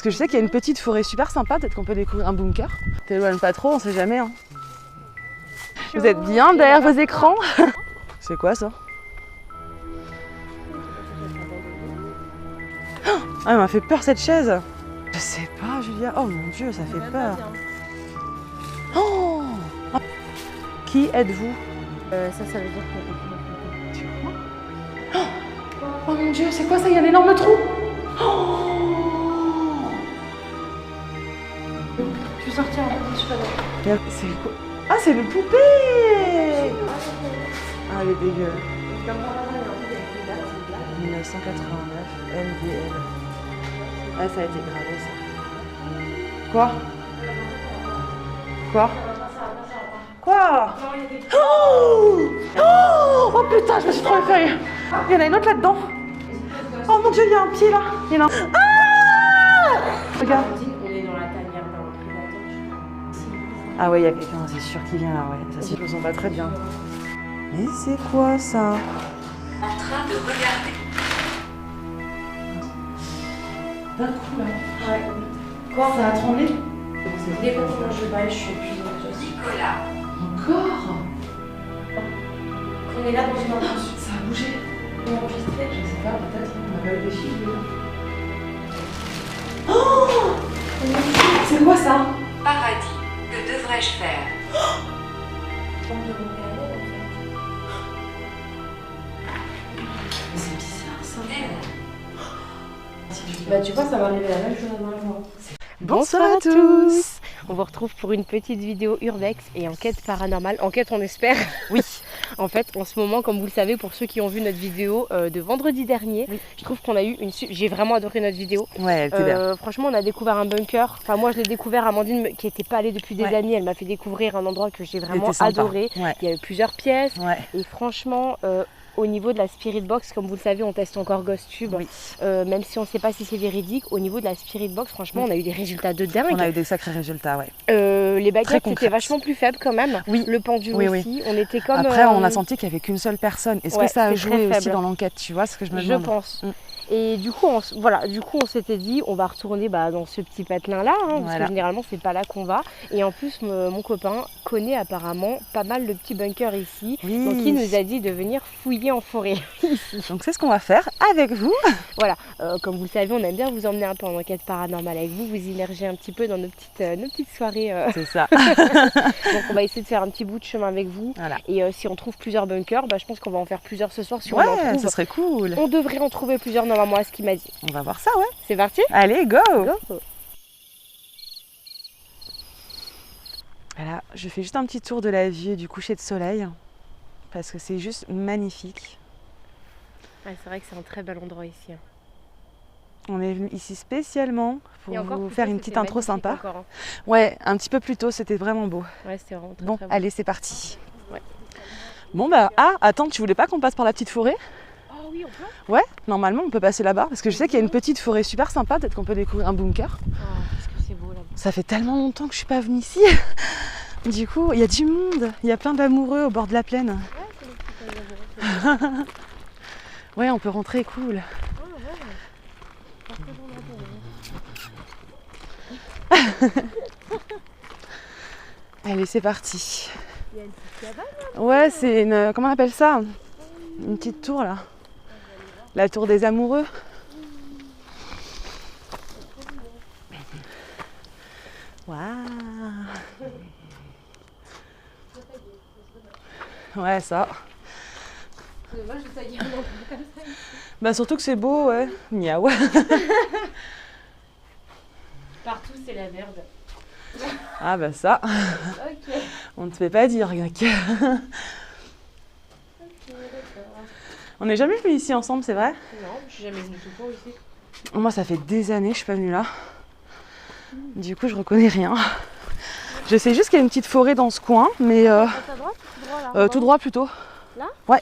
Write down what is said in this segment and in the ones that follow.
que je sais qu'il y a une petite forêt super sympa, peut-être qu'on peut découvrir un bunker. T'éloignes pas trop, on sait jamais. Hein. Vous êtes bien derrière vos écrans? C'est quoi ça? Ah, elle m'a fait peur cette chaise. Je sais pas, Julia. Oh mon Dieu, ça fait peur. Oh, qui êtes-vous? Ça veut dire que... Tu crois? Oh mon Dieu, c'est quoi ça? Il y a un énorme trou. Oh, Je vais sortir, je suis pas d'accord. c'est quoi? Ah, c'est une poupée. Ah, elle est dégueu. 1989, MDL. Ah, ça a été gravé ça. Quoi? Quoi? Quoi? Oh, oh putain, je me suis trop effrayée. Il y en a une autre là-dedans. Oh mon Dieu, il y a un pied là. Il y en a un. Ah, regarde. On est dans la tanière d'un prédateur, je crois. Ah ouais, il y a quelqu'un, c'est sûr qui vient là, ouais. Ça, ils le sont pas très bien. Mais c'est quoi ça? En train de regarder. D'un coup là. Ouais. Quoi? Ça a tremblé? Dès qu'on mange le bail, je suis épuisée. Nicolas. Encore? On est là dans une ambiance. Ça a bougé. Enregistré. Je sais pas, peut-être. On n'a pas eu des chiffres. Oh, c'est quoi ça? Paradis. Que devrais-je faire? Mais c'est bizarre ça. Bah tu vois, ça va arriver la même chose dans le jour. Bonsoir à tous. On vous retrouve pour une petite vidéo urbex et enquête paranormale. Enquête, on espère. Oui. En fait, en ce moment, comme vous le savez, pour ceux qui ont vu notre vidéo de vendredi dernier, Oui. je trouve qu'on a eu une... J'ai vraiment adoré notre vidéo. Ouais, elle était bien. Franchement, on a découvert un bunker. Enfin, moi, je l'ai découvert. Amandine, qui n'était pas allée depuis des Ouais. années, elle m'a fait découvrir un endroit que j'ai vraiment était sympa. adoré. Ouais. Il y avait plusieurs pièces. Ouais. Et franchement, au niveau de la Spirit Box, comme vous le savez, on teste encore Ghost Tube. Oui. Même si on ne sait pas si c'est véridique, au niveau de la Spirit Box, franchement, on a eu des résultats de dingue. On a eu des sacrés résultats, ouais. Les Très baguettes, c'était concrètes. vachement plus faible quand même. Oui. Le pendule Oui, aussi. On était comme. Après, on a senti qu'il n'y avait qu'une seule personne. Est-ce Ouais, que ça a c'est joué très aussi faible. dans l'enquête, tu vois ce que je me Je demande? pense. Et du coup, on s'était dit, on va retourner dans ce petit patelin-là, hein, parce Voilà. que généralement, c'est pas là qu'on va. Et en plus, mon copain connaît apparemment pas mal de petits bunkers ici. Oui. Donc, il nous a dit de venir fouiller en forêt ici. Donc c'est ce qu'on va faire avec vous. Voilà, comme vous le savez, on aime bien vous emmener un peu en enquête paranormale avec vous, vous immerger un petit peu dans nos petites soirées. C'est ça. Donc, on va essayer de faire un petit bout de chemin avec vous. Voilà. Et si on trouve plusieurs bunkers, je pense qu'on va en faire plusieurs ce soir. Si on en Ouais, trouve, ce serait cool. on devrait en trouver plusieurs normalement à ce qu'il m'a dit. On va voir ça, ouais. C'est parti? Allez, go. Go. Voilà, je fais juste un petit tour de la vue du coucher de soleil parce que c'est juste magnifique. Ouais, c'est vrai que c'est un très bel endroit ici. Hein. On est venu ici spécialement pour Et encore vous plus faire tôt, une c'était petite intro magnifique sympa. encore, hein. Ouais, un petit peu plus tôt, c'était vraiment beau. Ouais, c'était vraiment très, Bon, très beau. allez, c'est parti. Ouais. Bon bah, attends, tu voulais pas qu'on passe par la petite forêt? Oh oui, on peut? Ouais, normalement on peut passer là-bas parce que je sais qu'il y a une petite forêt super sympa, peut-être qu'on peut découvrir un bunker. Oh, qu'est-ce que c'est beau là-bas. Ça fait tellement longtemps que je suis pas venue ici. Du coup, il y a du monde, il y a plein d'amoureux au bord de la plaine. Ouais, c'est les petits amoureux. Ouais, on peut rentrer, cool. Oh, ouais. Parfait pour l'entendre. Allez, c'est parti. Il y a une petite cabane. Ouais, c'est une... Comment on appelle ça? Une petite tour, là. La tour des amoureux. Waouh. Ouais, ça. C'est dommage de tailler un endroit comme ça. Bah surtout que c'est beau, ouais. Miaou. Partout, c'est la merde. Ah bah ça, Ok. on ne te fait pas dire, Gak. On n'est jamais venu ici ensemble, c'est vrai? Non, je suis jamais venue tout court ici. Moi, ça fait des années que je suis pas venue là. Du coup, je reconnais rien. Je sais juste qu'il y a une petite forêt dans ce coin, mais À ta droite ou tout droit là? tout droit plutôt. Là? Ouais.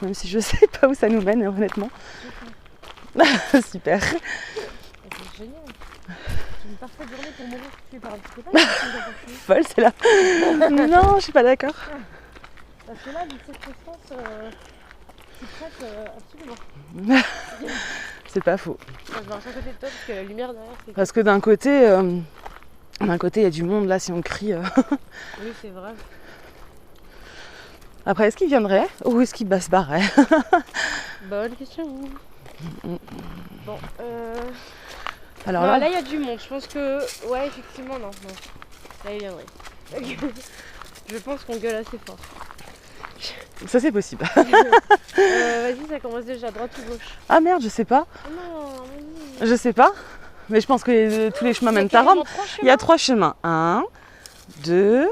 Même si je sais pas où ça nous mène, honnêtement. Super. C'est génial. C'est une parfaite journée pour mourir tué par un petit copain. Folle, c'est là. Non, je suis pas d'accord. Parce que là, les circonstances s'y prêtent absolument. c'est pas faux. Enfin, je marche à côté de toi parce que la lumière derrière, c'est... Parce que d'un côté, il y a du monde là si on crie. Oui, c'est vrai. Après, est-ce qu'il viendrait ou est-ce qu'il se barrait? Bonne question. Bon, Alors non, là, là, il y a du monde. Je pense que... Ouais, effectivement, non. Là, il viendrait. Je pense qu'on gueule assez fort. ça c'est possible. Vas-y, ça commence déjà, droite ou gauche? Ah merde, je sais pas. Oh non, vas-y. Je sais pas. Mais je pense que tous les chemins mènent à Rome. Il y a 3 chemins. 1, 2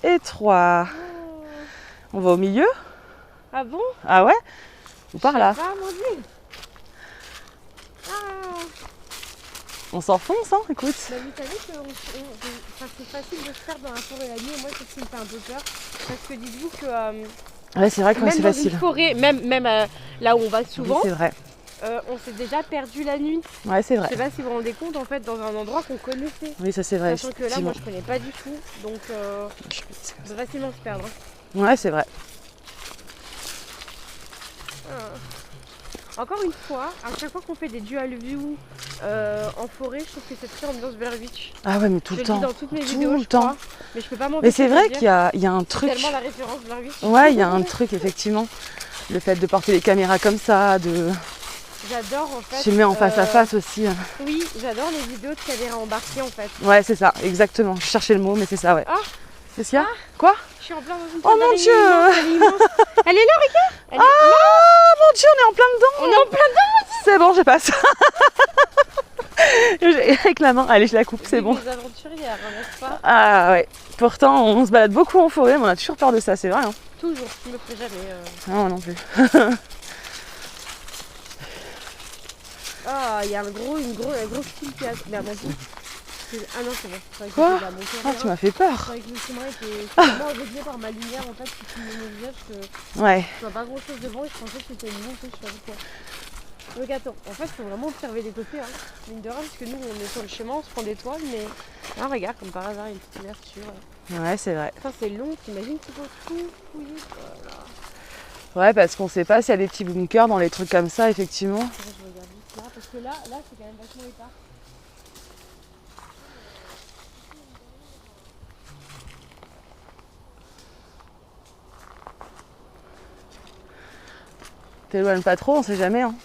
et 3. On va au milieu? Ah bon? Ah ouais? Ou par là? Ah mon dieu! Ah! On s'enfonce, hein, écoute. Bah, vous savez que c'est facile de se perdre dans la forêt la nuit, et moi c'est ce qui me fait un peu peur. Parce que dites-vous que Ouais, c'est vrai que même c'est dans facile. une forêt, même là où on va souvent, Oui, c'est vrai. on s'est déjà perdu la nuit. Ouais, c'est vrai. Je sais pas si vous vous rendez compte, en fait, dans un endroit qu'on connaissait. Oui, ça c'est vrai. Sachant que là, moi je connais pas du tout, donc on peut facilement se perdre. Ouais, c'est vrai. Encore une fois, à chaque fois qu'on fait des dual view en forêt, je trouve que c'est très ambiance Blair Witch. Ah ouais, mais tout Je le le dis temps. dans toutes mes Tout vidéos, le je temps. crois, mais je peux pas m'en Mais c'est vrai qu'il y a un truc. tellement la référence Blair Witch. Ouais, il y a un truc, effectivement. Le fait de porter les caméras comme ça, de J'adore en fait. filmer en face à face aussi. Oui, j'adore les vidéos de caméra embarquée en fait. Ouais, c'est ça, exactement. Je cherchais le mot, mais c'est ça, ouais. Ah. Qu'est-ce qu'il y a? Quoi? Je suis en plein dans une Oh salle mon d'arrêt Dieu! immense, elle est immense. Elle est là, regarde. Elle est- Ah mon Dieu, on est en plein dedans! On est en plein dedans. C'est bon, je passe. Avec la main, allez, je la coupe, c'est bon. Les aventurières, n'est-ce pas? Ah ouais. Pourtant, on se balade beaucoup en forêt, mais on a toujours peur de ça, c'est vrai. Hein. Toujours, je me ferai jamais. Non, moi non plus. Ah, il y a un gros fil qui a. Mais à mon Dieu. Ah non, c'est bon. Quoi? Ah, tu m'as fait peur. C'est vrai que le chemin était tellement aveuglé par ma lumière en fait qui filmait mon visage que Ouais. je vois pas grand chose devant et je pensais que c'était une montée, je sais pas pourquoi. Donc attends, en fait il faut vraiment observer les côtés, hein. Mine de rien, parce que nous on est sur le chemin, on se prend des toiles, mais là regarde, comme par hasard, il y a une petite ouverture. Ouais, c'est vrai. Enfin c'est long, t'imagines qu'il faut tout fouiller. Voilà. Ouais, parce qu'on sait pas s'il y a des petits bunkers dans les trucs comme ça, effectivement. Attends, je regarde juste là, parce que là c'est quand même vachement épars. T'éloignes pas trop, on sait jamais. Hein.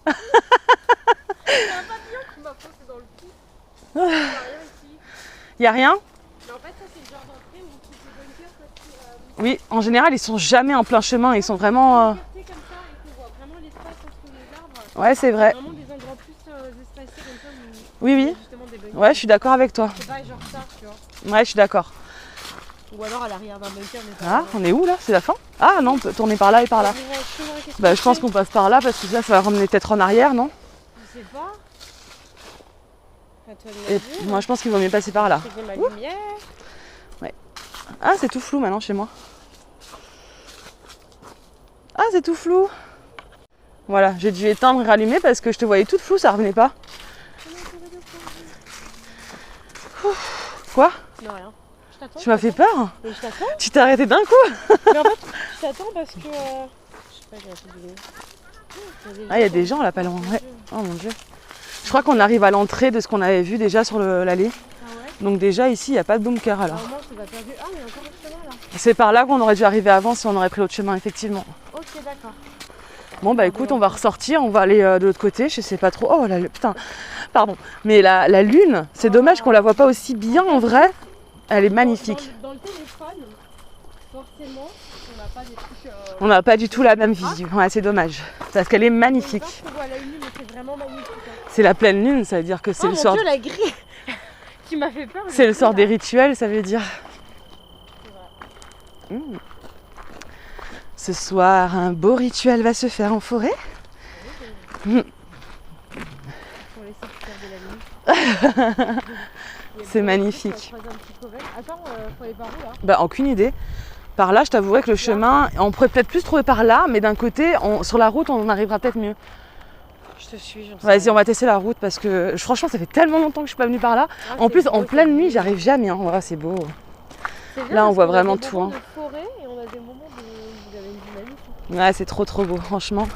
Il y a un papillon qui m'a foncé dans le cou. Il y a rien ici. Y a rien? Mais en fait ça c'est le genre d'entrée où tu fais bunker parce que Oui, en général, ils sont jamais en plein chemin, ils sont vraiment. comme ça et qu'on voit vraiment l'espace entre les arbres. Ouais, c'est vrai. Vraiment des endroits plus espacés comme ça où Oui, il y a oui. justement des bunkers. Ouais, je suis d'accord avec toi. C'est pas genre ça, tu vois. Ouais, je suis d'accord. Ou alors à l'arrière d'un bunker. Mais Ah, on est où là? C'est la fin? Ah non, on peut tourner par là et par là. Bah, je pense qu'on passe par là parce que ça va ramener peut-être en arrière, non? Je sais pas. À toi de Et me dire. moi, je pense qu'il vaut mieux passer par là. C'est ma lumière. Ah, c'est tout flou maintenant chez moi. Ah, c'est tout flou. Voilà, j'ai dû éteindre et rallumer parce que je te voyais toute floue, ça revenait pas. Ouf. Quoi? Non, rien. Je t'attends. Tu m'as fait peur? Mais je t'attends. Tu t'es arrêté d'un coup? Mais en fait, je t'attends parce que. Je sais pas, j'ai un peu de. Ah, il y a des gens là pas loin. Ouais. Oh mon Dieu. Je crois qu'on arrive à l'entrée de ce qu'on avait vu déjà sur l'allée. Ah ouais? Donc déjà ici, il n'y a pas de bunker alors. Normalement, tu vas perdu. Ah, mais il y a encore un chemin là. C'est par là qu'on aurait dû arriver avant si on aurait pris l'autre chemin, effectivement. Ok, d'accord. Bon bah écoute, on va ressortir, on va aller de l'autre côté, je sais pas trop. Oh là, putain, pardon. Mais la lune, c'est dommage qu'on la voit pas aussi bien en vrai. Elle est magnifique. Dans le téléphone, forcément, on n'a pas des trucs. On n'a pas du tout la même vision. Ouais, c'est dommage. Parce qu'elle est magnifique. On voit la lune, mais c'est vraiment magnifique. Hein. C'est la pleine lune, ça veut dire que c'est Oh le mon sort. Dieu, la grille qui m'a fait peur. C'est le sort des rituels, ça veut dire. Ce soir, un beau rituel va se faire en forêt. Pour les sortir de la nuit. C'est magnifique. Attends, faut aller par où là? Bah, aucune idée. Par là, je t'avouerais que le chemin, on pourrait peut-être plus trouver par là, mais d'un côté, sur la route, on arrivera peut-être mieux. Je te suis. Vas-y, on va tester la route parce que franchement, ça fait tellement longtemps que je suis pas venue par là. Ah, En plus, beau, en pleine nuit, j'arrive jamais. Hein. Voilà, c'est beau. C'est bien Là, on parce voit qu'on a vraiment des tout, moments hein. de forêt et on a des moments où vous avez une dynamique. Ouais, c'est trop beau, franchement.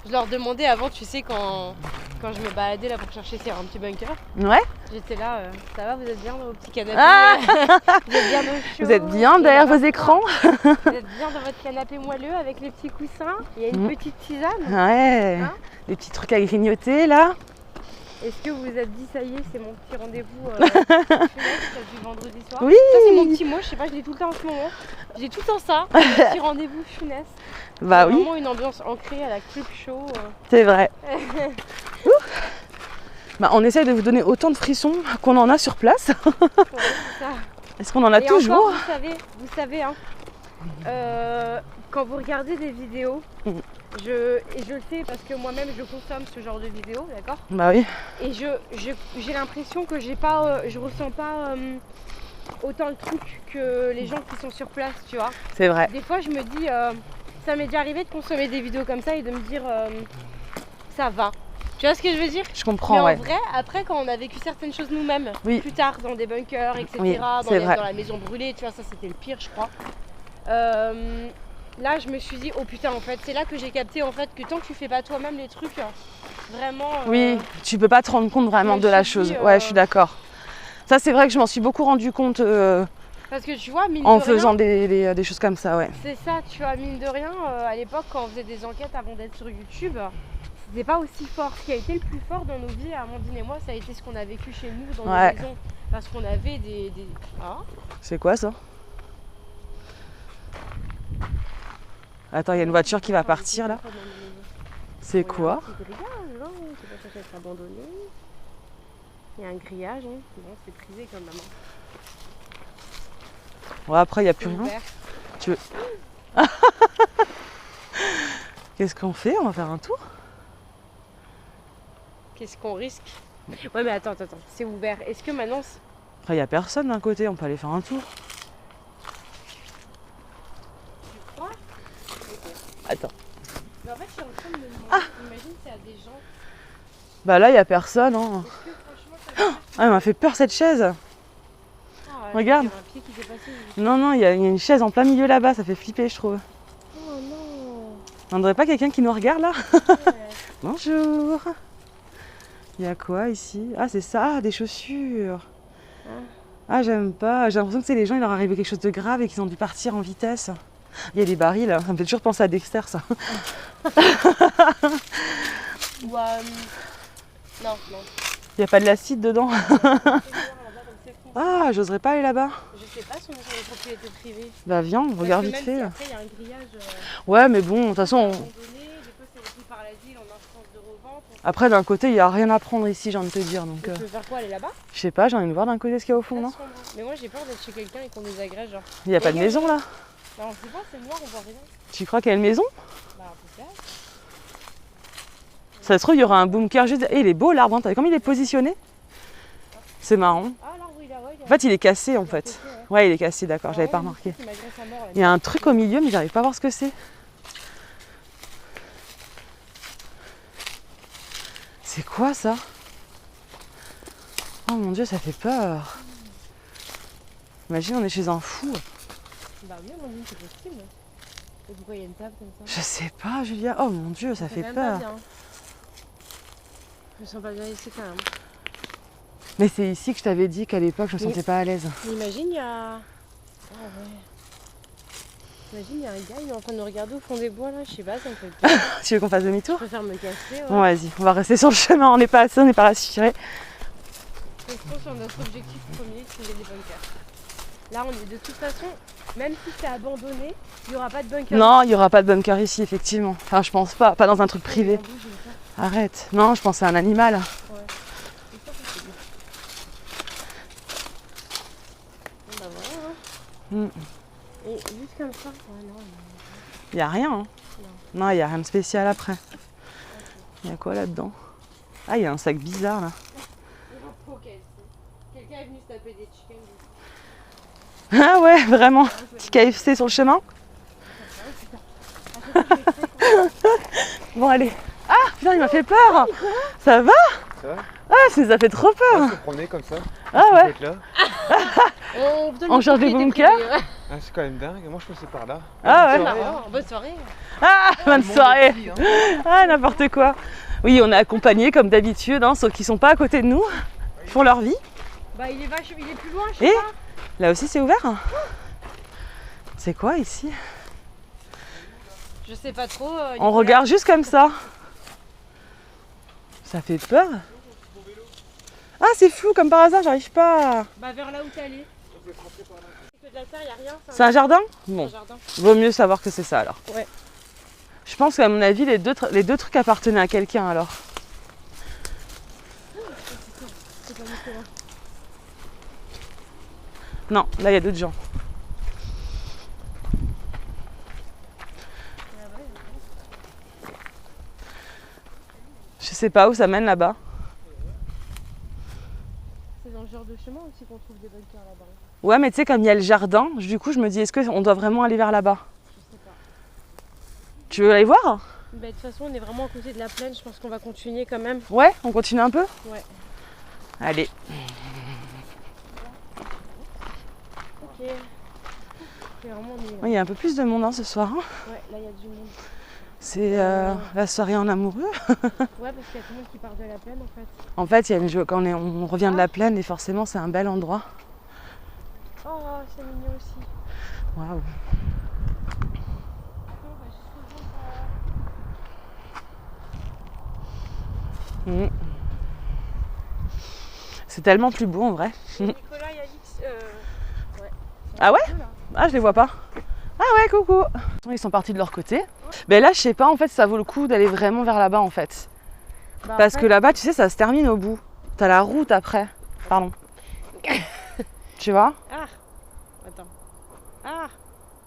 Je leur demandais avant, tu sais, quand je me baladais là pour chercher un petit bunker. Ouais. J'étais là, ça va, vous êtes bien dans vos petits canapés Vous êtes bien au chaud. Vous êtes bien derrière vos écrans. Vous êtes bien dans votre canapé moelleux avec les petits coussins. Il y a une petite tisane. Ouais. Hein, des petits trucs à grignoter là. est-ce que vous vous êtes dit, ça y est, c'est mon petit rendez-vous du vendredi soir? Oui. Ça, c'est mon petit mot, je sais pas, je l'ai tout le temps en ce moment. J'ai tout le temps ça, mon petit rendez-vous funeste. Bah C'est oui, vraiment une ambiance ancrée à la club show. c'est vrai. Bah, on essaye de vous donner autant de frissons qu'on en a sur place. Ouais, c'est ça. Est-ce qu'on en a Et toujours? encore, vous savez hein, quand vous regardez des vidéos, et je le sais parce que moi-même je consomme ce genre de vidéos, d'accord? Bah oui. Et j'ai l'impression que je ressens pas autant le truc que les gens qui sont sur place, tu vois. C'est vrai. Des fois je me dis, ça m'est déjà arrivé de consommer des vidéos comme ça et de me dire, ça va. Tu vois ce que je veux dire? Je comprends, Mais en ouais. vrai, après quand on a vécu certaines choses nous-mêmes, Oui. plus tard dans des bunkers, etc., Oui, c'est vrai. dans la maison brûlée, tu vois, ça c'était le pire je crois. Là je me suis dit, oh putain en fait, c'est là que j'ai capté en fait que tant que tu fais pas toi-même les trucs, vraiment... Oui, tu peux pas te rendre compte vraiment je de la me suis chose. dit, Ouais, je suis d'accord. Ça, c'est vrai que je m'en suis beaucoup rendu compte Parce que tu vois, mine en de faisant rien, des choses comme ça, ouais. c'est ça, tu vois, mine de rien, à l'époque quand on faisait des enquêtes avant d'être sur YouTube, c'était pas aussi fort. Ce qui a été le plus fort dans nos vies, Amandine et moi, ça a été ce qu'on a vécu chez nous dans nos maisons. Parce qu'on avait des... Ah. C'est quoi ça? Attends, il y a une voiture qui va partir là. C'est quoi? C'est des grillages, hein, c'est pas censé être abandonné. Il y a un grillage, hein. Bon, c'est prisé quand même. Ouais, après, il n'y a plus C'est rien. ouvert. Tu veux... Qu'est-ce qu'on fait? On va faire un tour? Qu'est-ce qu'on risque? Ouais, mais attends, c'est ouvert. Est-ce que maintenant... Après, il n'y a personne d'un côté, on peut aller faire un tour. Tu crois? Attends. Mais en fait, je suis en train de me demander, imagine s'il y a des gens... Bah là, il n'y a personne. Hein. Est-ce que franchement, ça va... Ah, elle m'a fait peur cette chaise. Ah, Regarde. il y a un pied qui s'est passé. Non, il y a une chaise en plein milieu là-bas, ça fait flipper, je trouve. Oh non. On dirait pas quelqu'un qui nous regarde là? Ouais. Bonjour. Il y a quoi ici? Ah, c'est ça, des chaussures. Ah, j'aime pas. J'ai l'impression que c'est les gens, il leur est arrivé quelque chose de grave et qu'ils ont dû partir en vitesse. Il y a des barils, ça me fait toujours penser à Dexter, ça. Ou non. Il n'y a pas de l'acide dedans. Je sais pas, Ah, j'oserais pas aller là-bas. je sais pas si on est sur les propriétés privées. Bah viens, on regarde Parce vite que même fait. si après il y a un grillage Ouais, mais bon, de toute façon, abandonné, des fois c'est repris par la ville en instance de revente. après d'un côté, il n'y a rien à prendre ici, j'ai envie de te dire. Donc, Tu veux faire quoi, aller là-bas? je sais pas, j'ai envie de voir d'un côté ce qu'il y a au fond, non? Mais moi j'ai peur d'être chez quelqu'un et qu'on nous agrège genre. Il n'y a pas de maison là? Non, on sait pas, c'est noir, on voit rien. Tu crois qu'il y a une maison? Bah peut-être. Ça se trouve, il y aura un bunker juste. Et il est beau l'arbre, hein. T'as vu comme il est positionné? C'est marrant. Ah l'arbre il a ouais, En fait, il est cassé en fait. cassé, Ouais, il est cassé, d'accord, j'avais pas remarqué. Il m'agresse à mort, là. Il y a un truc au milieu, mais j'arrive pas à voir ce que c'est. C'est quoi ça? Oh mon dieu, ça fait peur. Imagine, on est chez un fou. Bah oui, on dit c'est possible. Et pourquoi il y a une table comme ça? Je sais pas, Julia. Oh mon dieu, ça fait quand même peur. pas bien. Je me sens pas bien ici quand même. Mais c'est ici que je t'avais dit qu'à l'époque, je me Mais- sentais pas à l'aise. Mais imagine, il y a... Ah ouais. Imagine, il y a un gars, il est en train de nous regarder au fond des bois là, je sais pas, ça me fait peur. Tu veux qu'on fasse Je demi-tour? préfère me casser. Ouais. Bon, vas-y, on va rester sur le chemin, on n'est pas assez, on n'est pas rassurés. Restons sur notre objectif premier, trouver des bunkers. Là, on est de toute façon, même si c'est abandonné, il n'y aura pas de bunker. Non, il n'y aura pas de bunker ici, effectivement. Enfin, je pense pas, pas dans un truc privé. Bambou, j'aime pas. Arrête. Non, je pensais à un animal. Ouais. C'est ça, c'est bien. Bon, bah voilà. Hein. Et juste comme ça, ouais, non. Il n'y a rien. Hein. Non, il n'y a rien de spécial après. Il y a quoi là-dedans? Ah, il y a un sac bizarre là. Quelqu'un est venu se taper des chickens. Ah ouais, vraiment. Petit KFC sur le chemin. Bon, allez. Ah, putain, il m'a fait peur. Ça va? Ça va? Ah, ça nous a fait trop On peur. se promener comme ça. Ah ouais. Là. On vous donne On le cherche des propriétés bunkers. privées, ouais. Ah, c'est quand même dingue. Moi, je passais par là. Ah ouais. Bonne soirée, hein. Marrant, bonne soirée. Ah, bonne Le monde soirée. est petit, hein. Ah, n'importe quoi. Oui, on est accompagnés comme d'habitude, hein, sauf qu'ils sont pas à côté de nous. Ils font leur vie. Bah il est plus loin, je sais Et pas. là aussi, c'est ouvert. C'est quoi ici? Je sais pas trop. On regarde juste comme ça. Ça fait peur. Ah, c'est flou comme par hasard, j'arrive pas. Bah vers là où t'es allé. C'est que de la terre, y a rien. C'est un jardin? un Bon, jardin. vaut mieux savoir que c'est ça alors. Ouais. Je pense qu'à mon avis, les deux trucs appartenaient à quelqu'un alors. C'est pas du tout loin. Non, là il y a d'autres gens. Je sais pas où ça mène là-bas. C'est dans ce genre de chemin aussi qu'on trouve des bunkers là-bas. Ouais, mais tu sais, comme il y a le jardin, du coup, je me dis, est-ce qu'on doit vraiment aller vers là-bas? Je sais pas. Tu veux aller voir? Bah, de toute façon, on est vraiment à côté de la plaine. Je pense qu'on va continuer quand même. Ouais, on continue un peu? Ouais. Allez. Ok. C'est vraiment nul. Oui, il y a un peu plus de monde hein, ce soir. Hein. Ouais, là, il y a du monde. C'est la soirée en amoureux. Ouais, parce qu'il y a tout le monde qui part de la plaine en fait. En fait, il y a quand on revient de la plaine et forcément, c'est un bel endroit. Oh, c'est mignon aussi. Waouh. Attends, on va juste rejoindre Mm. C'est tellement plus beau en vrai. Nicolas et Alix. Ouais. Ah ouais? Deux, là. Ah, je les vois pas. Ah ouais, coucou. Ils sont partis de leur côté. Ben là, je sais pas, en fait, ça vaut le coup d'aller vraiment vers là-bas, en fait. Bah, Parce après, que là-bas, tu sais, ça se termine au bout. T'as la route après. Pardon. Tu vois? Ah. Attends. Ah.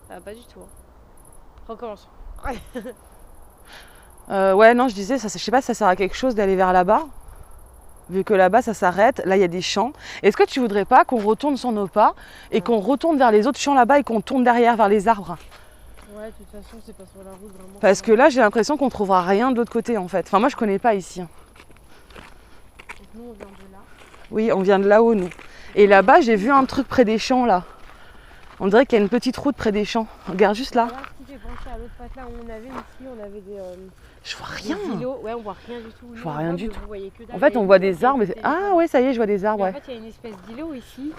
Ça va pas du tout. Hein. Recommence. Ouais, non, je disais, ça, je sais pas si ça sert à quelque chose d'aller vers là-bas. Vu que là-bas, ça s'arrête. Là, il y a des champs. Est-ce que tu voudrais pas qu'on retourne sur nos pas et qu'on retourne vers les autres champs là-bas et qu'on tourne derrière vers les arbres? Ouais, de toute façon, c'est pas sur la route vraiment. Parce que là, j'ai l'impression qu'on trouvera rien de l'autre côté, en fait. Enfin, moi, je connais pas ici. Donc, nous, on vient de là. Oui, on vient de là-haut, nous. Et là-bas, j'ai vu un truc près des champs, là. On dirait qu'il y a une petite route près des champs. Regarde juste là. Là, ce qui fait penser à l'autre patte là où on avait ici, on avait des. Je vois Des rien. îlots. Ouais, on voit rien du tout. Je vois rien du tout. Vous voyez que dalle. En fait, on voit des arbres. Et Ah ouais, ça y est, je vois des arbres, en ouais. fait, il y a une espèce d'îlot ici.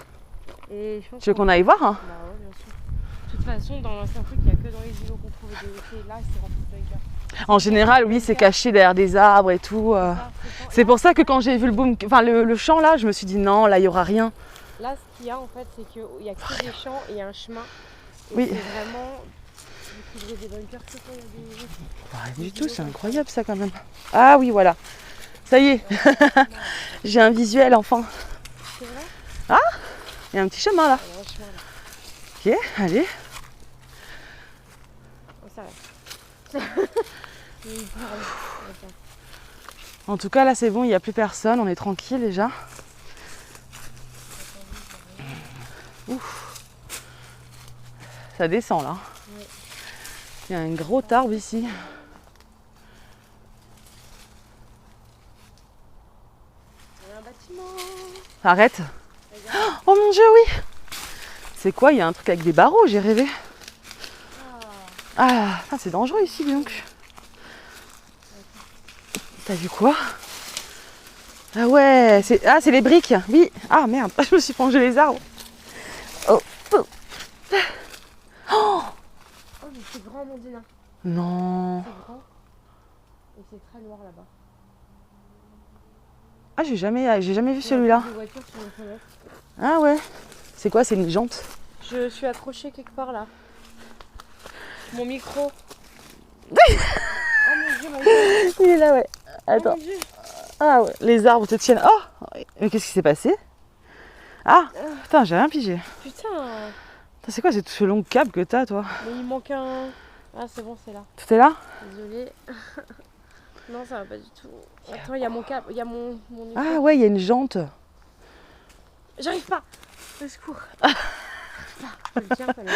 Et je pense Tu veux qu'on aille voir hein? Bah ouais, bien sûr. De toute façon, dans l'ancien truc, il n'y a que dans les îlots qu'on trouve des et là, c'est rempli de bunkers. En général, oui, c'est caché derrière des arbres et tout. C'est pour ça que quand j'ai vu le champ là, je me suis dit non, là, il y aura rien. Là, ce qu'il y a en fait, c'est qu'il n'y a que des champs et il y a un chemin. Et Oui. c'est vraiment. Vous trouverez des bunkers, c'est quoi? Il y a des. Rien du tout, c'est incroyable ça quand même. Ah oui, voilà. Ça y est, j'ai un visuel enfin. C'est vrai? Il y a un petit chemin là. Il y a un chemin là. Ok, allez. On s'arrête. Mais il part, attends. En tout cas, là, c'est bon, il n'y a plus personne, on est tranquille déjà. Ouf. Ça descend là. Ouais. Il y a un gros arbre ici. Il y a un bâtiment. Arrête. Oh mon dieu, oui. C'est quoi? Il y a un truc avec des barreaux, j'ai rêvé. Ah, c'est dangereux ici, dis donc. T'as vu quoi? Ah ouais, c'est les briques. Oui. Ah merde, je me suis plongé les arbres. Oh. Oh, mais c'est grand, Mondina. Non. C'est grand. Et c'est très noir là-bas. Ah, j'ai jamais vu celui-là. Des voitures sur une fenêtre. Ah ouais. C'est quoi? C'est une jante? Je suis accrochée quelque part là. Mon micro. Oh mon dieu, mon dieu. Il est là, ouais. Attends. Oh mon dieu. Ah ouais, les arbres te tiennent. Oh, mais qu'est-ce qui s'est passé? Ah, putain, j'ai rien pigé. Putain. C'est quoi ce long câble que t'as, toi? Mais il manque un. Ah, c'est bon, c'est là. Tout est là? Désolée. Non, ça va pas du tout. Attends, il y a mon câble. Il y a mon micro. Ah ouais, il y a une jante. J'arrive pas. Au secours. Je le tiens, ça m'aide.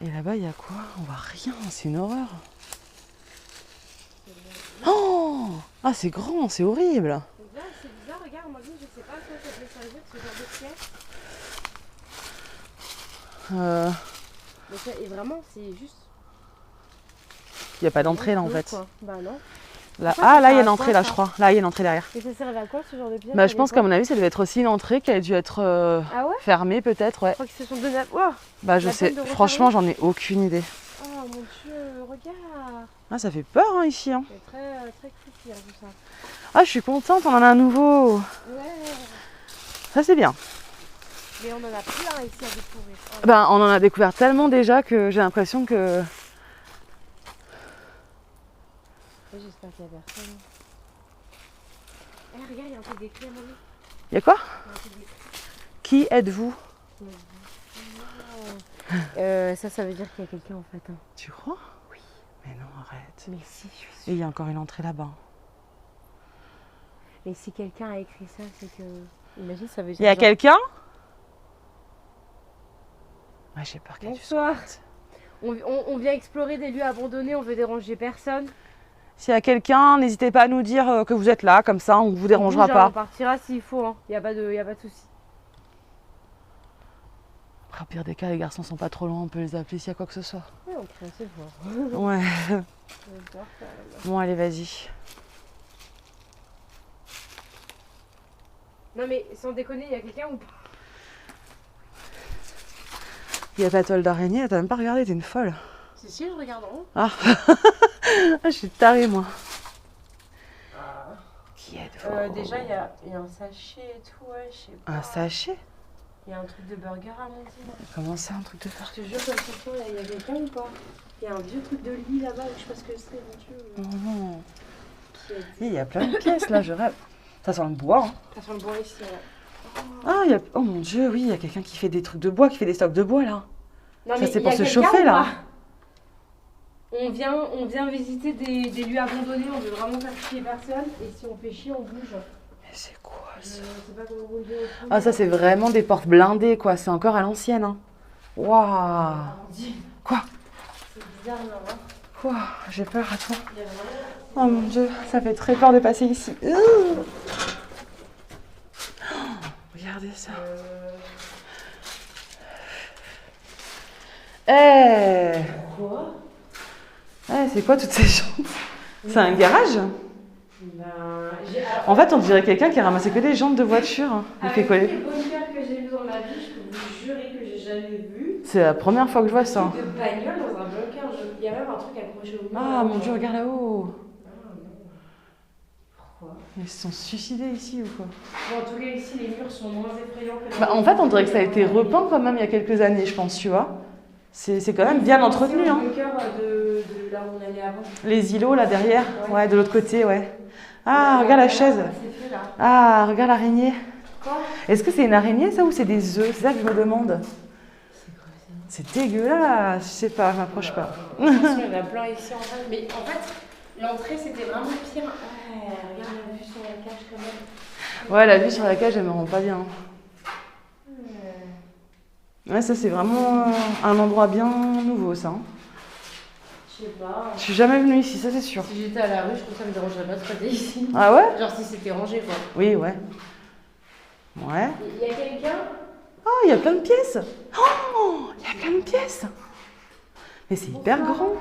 Et là-bas, il y a quoi? On voit rien, c'est une horreur. Oh! Ah, c'est grand, c'est horrible. C'est bizarre, regarde, moi je sais pas à quoi ça peut servir ce genre de pièce. Mais ça, et vraiment, c'est juste. Il n'y a pas d'entrée là en clos, fait. quoi. Bah non. Là, Pourquoi ça là il y a sert une à entrée quoi, là ça je crois. Là il y a une entrée derrière. Et ça servait à quoi ce genre de pièce Bah à je pense qu'à l'époque mon avis ça devait être aussi une entrée qui a dû être Ah ouais? fermée peut-être, ouais. Je crois qu'ils se sont donné. Oh, Bah je La sais, peine de refermer. franchement j'en ai aucune idée. oh mon dieu, regarde. Ah ça fait peur hein, ici. Hein. C'est très creepy hein, tout ça. Ah je suis contente, on en a un nouveau. Ouais. Ça c'est bien. Mais on en a plein ici à découvrir. Oh, Ben on en a découvert tellement déjà que j'ai l'impression que... j'espère qu'il y a personne. Eh regarde, il y a un truc d'écrit à mon avis. Y a quoi? Il y a un truc d'écrit. Qui êtes-vous? Ça veut dire qu'il y a quelqu'un en fait. Hein. Tu crois? Oui. Mais non arrête. Mais si, je suis Et sûre. il y a encore une entrée là-bas. Et si quelqu'un a écrit ça, c'est que. Imagine, ça veut dire. Il y a genre- quelqu'un? Ouais j'ai peur qu'il y ait du Bonsoir. squat. On vient explorer des lieux abandonnés, on veut déranger personne. S'il y a quelqu'un, n'hésitez pas à nous dire que vous êtes là, comme ça on vous dérangera On bouge, hein, pas. on partira s'il faut, hein. Y a pas de souci. Après, au pire des cas, les garçons sont pas trop loin, on peut les appeler s'il y a quoi que ce soit. Ouais, on peut assez voir. Ouais. J'ai peur, quand même. Bon, allez, vas-y. Non mais sans déconner, y a quelqu'un ou pas? Il y a pas de toile d'araignée, t'as même pas regardé, t'es une folle. Si, je regarde en haut. Ah, je suis tarée, moi. Qui êtes-vous? Déjà, y a un sachet et tout, ouais, je sais pas. Un sachet? Y a un truc de burger à monter. Comment ça, un truc de Je faire? te jure, comme ça, y a quelqu'un ou pas? Y a un vieux truc de lit là-bas, je sais pas ce que c'est, mon dieu. Non, non. Qui a dit- Il y a plein de pièces, là, je rêve. Ça sent le bois, hein. Ça sent le bois ici, ouais. Ah, il y a... Oh mon Dieu, oui, il y a quelqu'un qui fait des trucs de bois, qui fait des stocks de bois, là. Non, Ça, mais c'est y pour a se quelqu'un chauffer, ou là. pas? On vient visiter des lieux abandonnés, on veut vraiment faire chier personne. Et si on fait chier, on bouge. Mais c'est quoi, Je ça? sais pas comment vous le dire. Ah, ça, c'est vraiment des portes blindées, quoi. C'est encore à l'ancienne, hein. Waouh. Quoi? C'est bizarre, non, hein. Quoi? J'ai peur à toi. Il y a vraiment... Oh mon Dieu, ça fait très peur de passer ici. Regardez ça. Eh, Quoi? c'est quoi toutes ces jantes? C'est un garage? Ben, En fait, on dirait quelqu'un qui a ramassé que des jantes de voiture. Hein. Il fait avec quoi? tous les bunkers que j'ai vus dans ma vie, je peux vous jurer que j'ai jamais vu C'est la première fois que je vois ça. de bagnole dans un bunker. Il y a même un truc accroché au mur. Ah mon Dieu, regarde là-haut. Ah, non. Pourquoi? Ils se sont suicidés ici ou quoi? Bon, en tout cas, ici, les murs sont moins effrayants que dans Bah, en fait, on dirait que ça a été repeint quand même il y a quelques années, je pense, tu vois. C'est quand même bien entretenu. C'est Hein. le bunker de là où on allait avant. Les îlots là derrière, Ouais. ouais, de l'autre côté, ouais. Ah, regarde la chaise. C'est fait là. Ah, regarde l'araignée. Quoi? Est-ce que c'est une araignée ça ou c'est des œufs? C'est ça que je me demande. C'est quoi ça? C'est dégueulasse, je sais pas, je m'approche pas. De toute façon, il y en a plein ici en face. Mais en fait, l'entrée c'était vraiment pire. Ouais, regarde la vue sur la cage quand même. Ouais, la vue sur la cage, elle me rend pas bien. Ouais, ça c'est vraiment un endroit bien nouveau ça. Hein. Je sais pas. Je suis jamais venue ici, ça c'est sûr. Si j'étais à la rue, je trouve que ça me dérangerait pas de passer ici. Ah ouais? Genre si c'était rangé quoi. Oui, ouais. Ouais. Il y a quelqu'un? Oh, il y a plein de pièces. Oh, il y a plein de pièces. Mais c'est hyper grand.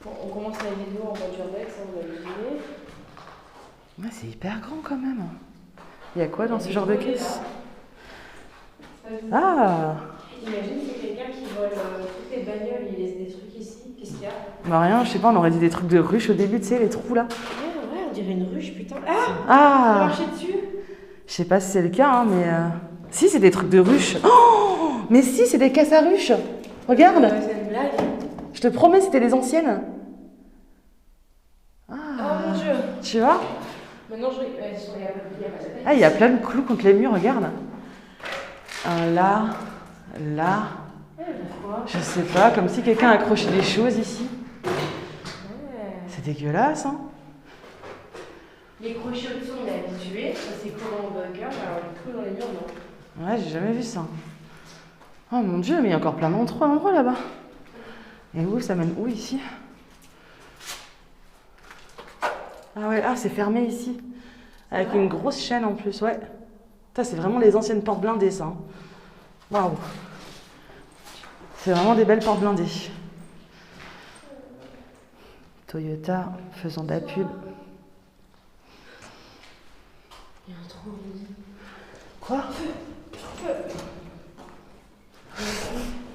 Bon, on commence la vidéo en voiture avec, ça on va le deviner. Ouais, c'est hyper grand quand même. Il y a quoi dans ce genre de caisse? Ah, Imagine c'est quelqu'un qui vole toutes les bagnoles, il laisse des trucs ici. Qu'est-ce qu'il y a? bah rien, je sais pas, on aurait dit des trucs de ruche au début, tu sais, les trous là. Ouais, on dirait une ruche, putain. Ah! On Ah, marcher dessus? je sais pas si c'est le cas, hein, mais... Si, c'est des trucs de ruche. Oh, mais si, c'est des caisses à ruche. Regarde, C'est une blague. je te promets, c'était des anciennes. Oh mon dieu. Tu vois? Maintenant je. Elles sont. Il y a pas de Ah, il y a plein de clous contre les murs, regarde. Un là, là. Pourquoi? Je sais pas, comme si quelqu'un accrochait des choses ici. Ouais. C'est dégueulasse, hein. Les crochets au-dessus, on est habitué. Ça c'est comment au bunker, alors les trous dans les murs, non. Ouais, j'ai jamais vu ça. Oh mon dieu, mais il y a encore plein d'endroits là-bas. Et où ça mène où ici? Ah ouais, ah c'est fermé ici. Avec une grosse chaîne en plus, ouais. Ça c'est vraiment les anciennes portes blindées ça. Hein. Waouh. C'est vraiment des belles portes blindées. Toyota, faisant de la pub. Il y a un trou. Quoi?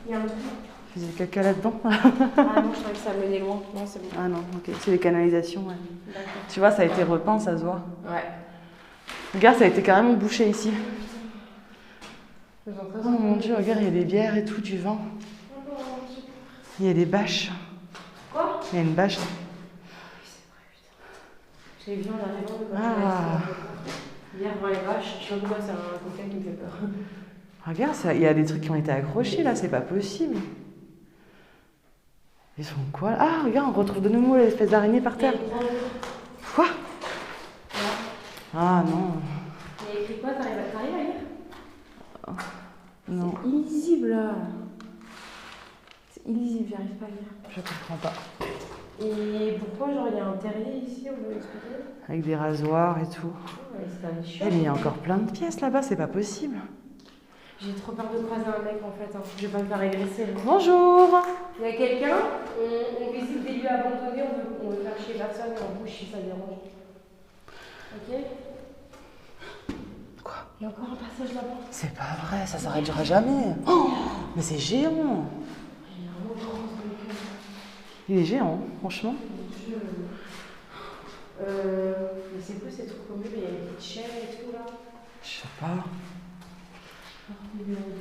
Il y a un trou. Tu faisais caca là-dedans? Ah non, je croyais que ça menait loin. Non, c'est bon. Ah non, ok. C'est les canalisations, ouais. D'accord. Tu vois, ça a été repeint, ça se voit. Ouais. Regarde, ça a été carrément bouché ici. Je vous en prie. Oh mon dieu, regarde, il y a des bières et tout, du vin. Il y a des bâches. Quoi? Il y a une bâche. J'ai vu en arrivant de Ah. hier devant les vaches. Je sais pas pourquoi c'est un coquin qui me fait peur. Regarde, il y a des trucs qui ont été accrochés là, c'est pas possible. Ils sont quoi là? Ah, regarde, on retrouve de nouveau l'espèce d'araignée par terre. Quoi? Ah non. Il y a écrit quoi? T'arrives à lire? Non, C'est illisible là. C'est illisible, j'arrive pas à lire. je comprends pas. Et pourquoi genre il y a un terrier ici, on veut expliquer? Avec des rasoirs et tout. Ouais, c'est un chiot. Eh, mais il y a encore plein de pièces là-bas, c'est pas possible. J'ai trop peur de croiser un mec en fait, hein. Je vais pas me faire agresser. Là. Bonjour. Il y a quelqu'un, on visite des lieux abandonnés, on veut faire chier personne et on bouge si ça dérange. Ok? Quoi? Il y a encore un passage là-bas. C'est pas vrai, ça s'arrêtera jamais. Oh, mais c'est géant. Il y a un autre chose de cœur. Il est géant, franchement. Mais c'est quoi ces trucs comme il y a des petites chaînes et tout là? Je sais pas.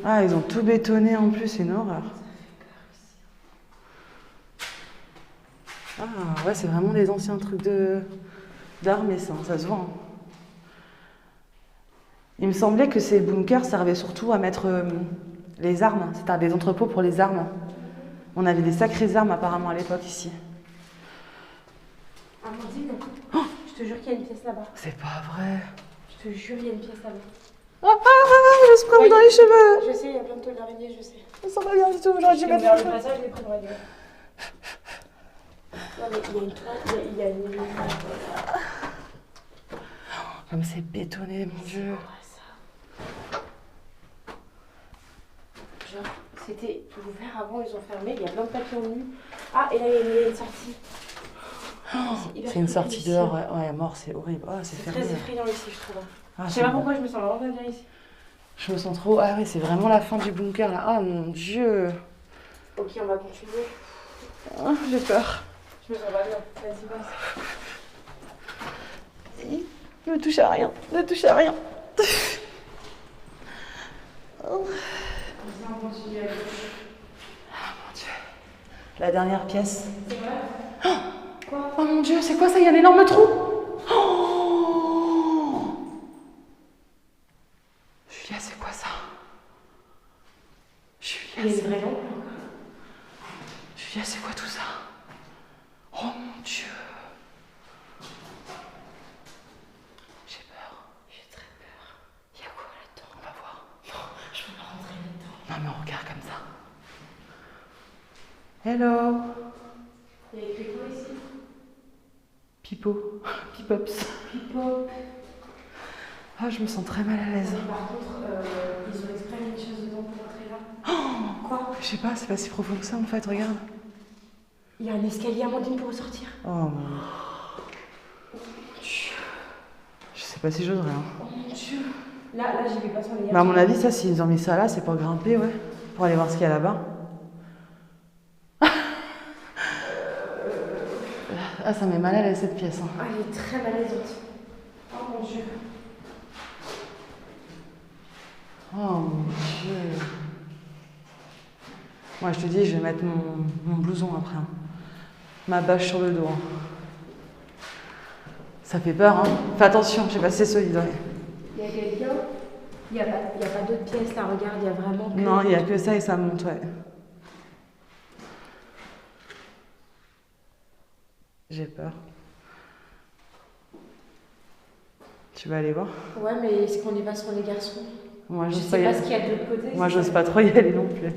Ah, ils ont tout bétonné en plus, c'est une horreur. Ah, ouais, c'est vraiment des anciens trucs d'armée, ça se voit. Hein. Il me semblait que ces bunkers servaient surtout à mettre les armes. C'était des entrepôts pour les armes. On avait des sacrées armes apparemment à l'époque ici. Amandine, je te jure qu'il y a une pièce là-bas. C'est pas vrai. Je te jure, il y a une pièce là-bas. Je se prends dans les cheveux. Je sais, il y a plein de toiles d'araignée, je sais. Ça sent pas bien du tout, j'aurais dû J'ai mettre ouvert le le passage, je l'ai pris dans la gueule. Non mais il y a une toile, il y a une... Comme c'est bétonné, mon Dieu. Genre, c'était ouvert avant, ils ont fermé, il y a plein de papiers en nu. Ah, et là, il y a une sortie. C'est une sortie dehors, ouais, mort, c'est horrible. Oh, c'est C'est fermé. très effrayant ici, je trouve. Ah, Je sais pas pourquoi je me sens vraiment pas bien ici. Je me sens trop. Ah ouais, c'est vraiment la fin du bunker là. Ah mon Dieu. Ok, on va continuer. Ah, j'ai peur. Je me sens pas bien. Vas-y, passe. Ne touche à rien. Ne touche à rien. Oh. Vas-y, on continue à gauche. Ah mon Dieu. La dernière pièce. C'est vrai? Quoi? Oh mon Dieu, c'est quoi ça? Il y a un énorme trou. Oh. Julia, c'est quoi ça? Il y a Julia, une vraie lampe. Julia, c'est quoi tout ça? Oh mon Dieu. J'ai peur. J'ai très peur. Il y a quoi là-dedans? On va voir. Non, je peux pas rentrer là-dedans. Non mais on regarde comme ça. Hello. Il y a écrit quoi ici? Pipo. Pipops. Pipo. Ah, je me sens très mal à l'aise. Par contre, ils ont exprès mis une chaise dedans pour entrer là. Quoi? Je sais pas, c'est pas si profond que ça en fait, regarde. Il y a un escalier Amandine pour ressortir. Oh mon Dieu. Je sais pas si j'oserais. Hein. Oh mon Dieu. Là, j'y vais pas sans les Mais à mon avis, ça, s'ils ont mis ça là, c'est pour grimper, ouais. Pour aller voir ce qu'il y a là-bas. Ah, ça met mal à l'aise cette pièce. Hein. Ah, elle est très malaisante. Oh mon Dieu. Oh mon Dieu. Moi, je te dis, je vais mettre mon blouson après. Hein. Ma bâche sur le dos. Hein. Ça fait peur, hein. Fais attention, je sais pas si c'est solide. Ouais. Il y a quelqu'un. Il n'y a pas d'autres pièces là, regarde, il y a vraiment que... Non, il n'y a que ça et ça monte, ouais. J'ai peur. Tu vas aller voir? Ouais, mais est-ce qu'on y va sans les garçons? Moi, Je j'ose sais pas y pas aller. ce qu'il y a de l'autre côté. Moi, j'ose pas trop y aller non plus.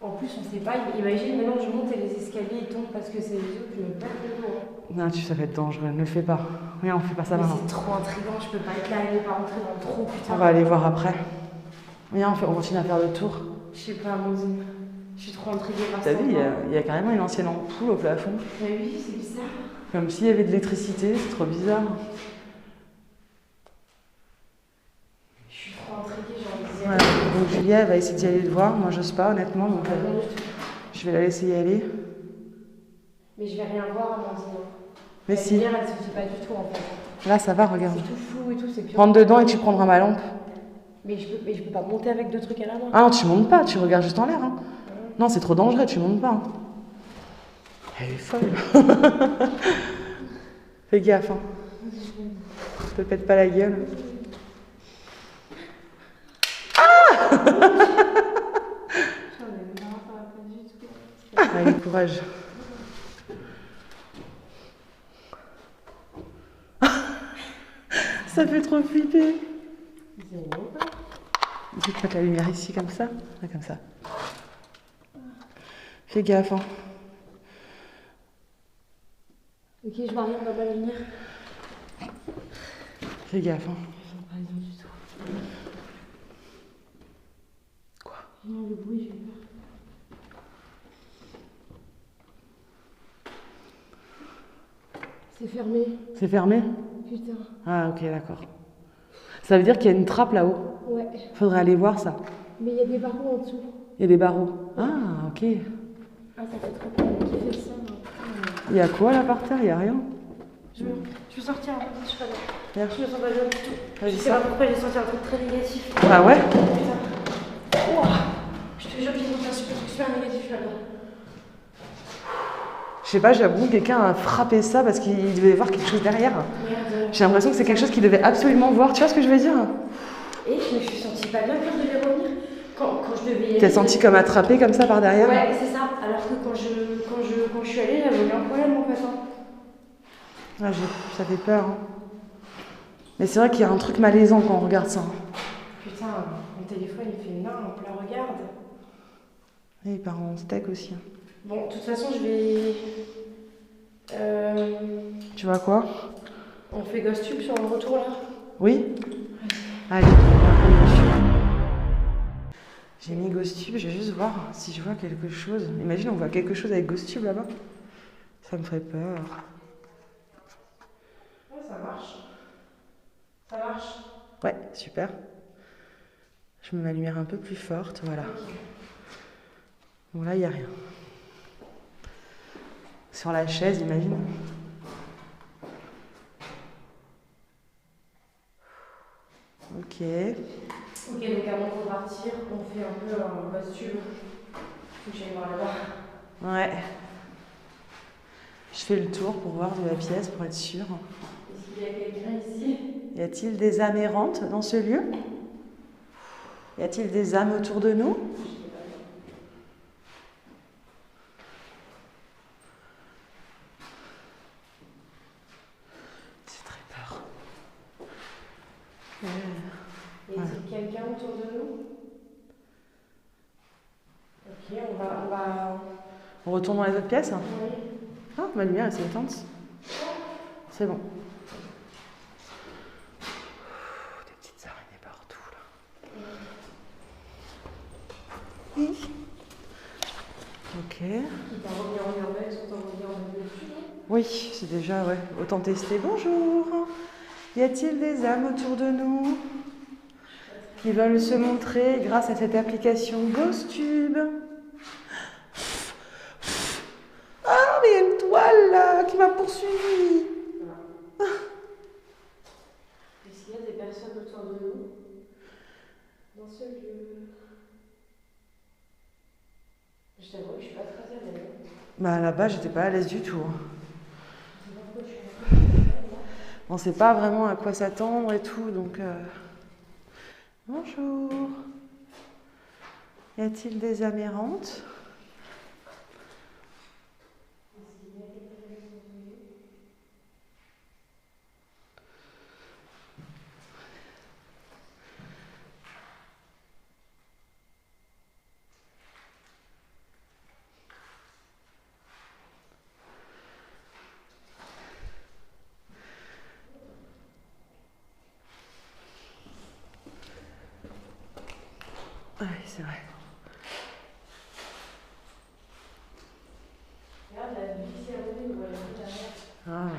En plus, on sait pas, imagine maintenant je monte et les escaliers ils tombent parce que c'est les autres, je me perds le dos. Non, ça va être dangereux, ne le fais pas. Viens, on fait pas ça Mais maintenant. c'est trop intriguant, je peux pas être là, elle est pas rentrée dans le trou, putain. On va aller voir après. Viens, on continue à faire le tour. Je sais pas, Amandine. Je suis trop intriguée par ça. T'as vu, il y a carrément une ancienne ampoule au plafond. Mais oui, c'est bizarre. Comme s'il y avait de l'électricité, c'est trop bizarre. Je suis trop intriguée, j'ai envie d'y Ouais, aller. donc Julia, elle va essayer d'y aller le voir. Moi, j'ose pas, honnêtement. Donc, Non, du tout. je vais la laisser y aller. Mais je vais rien voir, Amandine. Mais La si, lumière, elle suffit pas du tout en fait. là, ça va, regarde. C'est tout flou et tout, c'est pire. Rentre dedans et tu prendras ma lampe. Mais je peux pas monter avec deux trucs à la main. Ah non, tu montes pas, tu regardes juste en l'air. Hein. Non, c'est trop dangereux, tu montes pas. Hein. Elle est folle. Fais gaffe. Hein. Je te pète pas la gueule. Allez, courage. Ça fait trop flipper. Je vais te mettre la lumière ici, comme ça. Ouais, comme ça. Fais gaffe. Hein. Ok, je vois rien dans ma lumière. Fais gaffe. Hein. Je vois pas rien du tout. Quoi? Non, le bruit, j'ai peur. C'est fermé. C'est fermé? Putain. Ah, ok, d'accord. Ça veut dire qu'il y a une trappe là-haut. Ouais. Faudrait aller voir ça. Mais il y a des barreaux en dessous. Il y a des barreaux. Ah, ok. Ah, ça fait trop peur. Qui fait ça? Il y a quoi là par terre? Il y a rien. Je veux sortir un peu, je suis pas bien. Viens. Je me sens pas bien du tout. Vas-y, Je sais pas sors. pourquoi j'ai senti un truc très négatif. Ah ouais? Putain. Ouah. Je te jure que j'ai senti un truc super négatif là-dedans. Je sais pas, j'ai l'impression que quelqu'un a frappé ça parce qu'il devait voir quelque chose derrière. Merde. J'ai l'impression que c'est quelque chose qu'il devait absolument voir. Tu vois ce que je veux dire? Et je me suis sentie pas bien quand je devais revenir. Quand je devais y aller. T'es senti comme attrapé comme ça par derrière? Ouais, c'est ça. Alors que quand je suis allée, j'avais aucun problème en fait. Hein. Ah, ça fait peur. Hein. Mais c'est vrai qu'il y a un truc malaisant quand on regarde ça. Hein. Putain, mon téléphone il fait non, là regarde. Et il part en steak aussi. Hein. Bon, de toute façon, je vais. Tu vois quoi? On fait Ghost Tube sur le retour là. Oui? Allez. J'ai mis GhostTube, je vais juste voir si je vois quelque chose. Imagine, on voit quelque chose avec GhostTube là-bas. Ça me ferait peur. Ouais, ça marche. Ça marche. Ouais, super. Je mets ma lumière un peu plus forte, voilà. Bon, là, il n'y a rien. Sur la chaise, imagine. Ok. Ok, donc avant de repartir, on fait un peu un Ghost Tube. Faut que j'aille voir là-bas. Ouais. Je fais le tour pour voir de la pièce, pour être sûre. Est-ce qu'il y a quelqu'un ici? Y a-t-il des âmes errantes dans ce lieu? Y a-t-il des âmes autour de nous? C'est très peur. Y a-t-il quelqu'un autour de nous? Ok, on va... On retourne dans les autres pièces? Oui. Ah, ma lumière elle s'est éteinte. C'est bon. Des petites araignées partout là. Ok. Il va revenir en urbex, autant revenir en urbex. Oui, c'est déjà, ouais. Autant tester. Bonjour. Y a-t-il des âmes autour de nous qui veulent se montrer grâce à cette application GhostTube? Ah, mais il y a une toile là qui m'a poursuivi. Est-ce qu'il y a des personnes autour de nous dans ce lieu? Je t'avoue que je suis pas très à l'aise. Bah là-bas, j'étais pas à l'aise du tout. Je sais pas pourquoi je suis là. On sait pas vraiment à quoi s'attendre et tout, donc... Bonjour. Y a-t-il des âmes errantes? Ouais, c'est vrai. Regarde, la vie s'est revenue, on voit la vie derrière. Ah.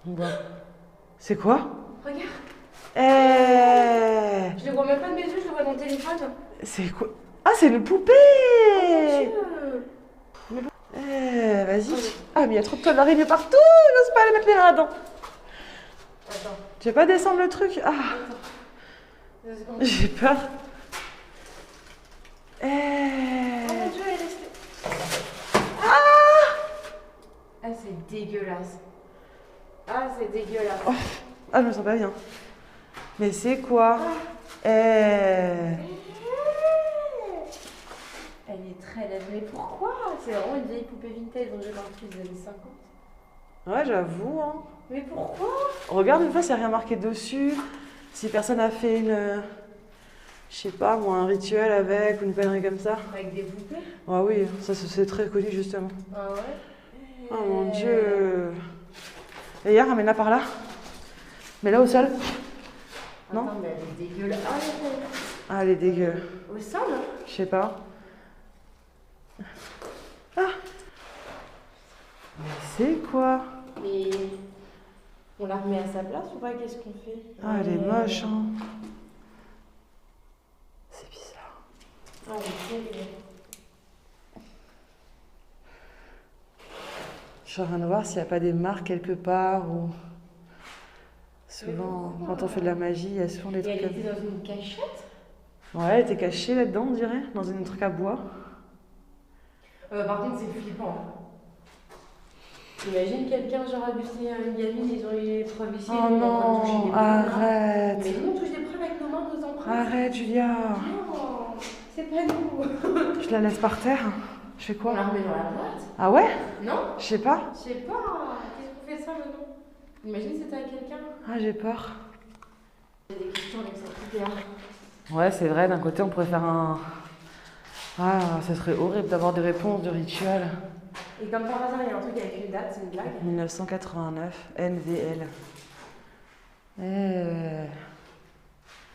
Bon. C'est quoi? Regarde. Eh, Je le vois même pas de mes yeux, je le vois dans le téléphone. c'est quoi? Ah, c'est le poupée! Eh, vas-y. Ah, mais il y a trop de toiles d'araignée partout! J'ose pas aller mettre les mains dedans. Attends. Je vais pas descendre le truc. Ah, 2 secondes. j'ai peur. Oh Eh. mon dieu, elle est restée. Ah! Ah, c'est dégueulasse. Ah, c'est dégueulasse. Oh. Ah, je me sens pas bien. Mais c'est quoi? Eh. Elle est très laide. Mais pourquoi? C'est vraiment une vieille poupée vintage dont j'ai marqué des années 50. Ouais, j'avoue, hein. Mais pourquoi? Regarde une fois s'il n'y a rien marqué dessus. Si personne a fait une. Je sais pas, moi, un rituel avec ou une connerie comme ça. Avec des poupées? Ah oui, ça c'est très connu justement. Ah ouais? Oh mon dieu. Et hier, ramène-la par là. Mets-la au sol. Non? Attends, mais elle est dégueulasse. Ah, Ah, elle est dégueu. au sol? Je sais pas. Ah! Mais c'est quoi? Mais on la remet à sa place ou pas? Qu'est-ce qu'on fait? Ah, elle est moche, hein. C'est bizarre. Ah, elle est dégueulasse. Je suis en train de voir s'il n'y a pas des marques quelque part ou. Souvent, quand on fait de la magie, il y a souvent des Et trucs elle comme était dans une cachette? Ouais, elle était cachée là-dedans, on dirait, dans un truc à bois. Par contre, c'est flippant. Imagine quelqu'un, genre, abusé à une gamine, ils ont eu les preuves ici. Oh nous, on est en train de toucher non, des preuves, là. arrête. Mais nous, on touche des preuves avec nos mains, nos empreintes. Arrête, Julia. Non, c'est pas nous. Je la laisse par terre. Je fais On quoi? la remet dans la boîte? Ah ouais? Non? Je sais pas. Je sais pas. Qu'est-ce qu'on fait ça maintenant? Imagine c'était avec quelqu'un. Ah, j'ai peur. J'ai des questions avec cette poupée-là. Ouais, c'est vrai, d'un côté, on pourrait faire un. Ah, ça serait horrible d'avoir des réponses de rituel. Et comme par hasard, il y a un truc avec une date, c'est une blague. 1989, NVL.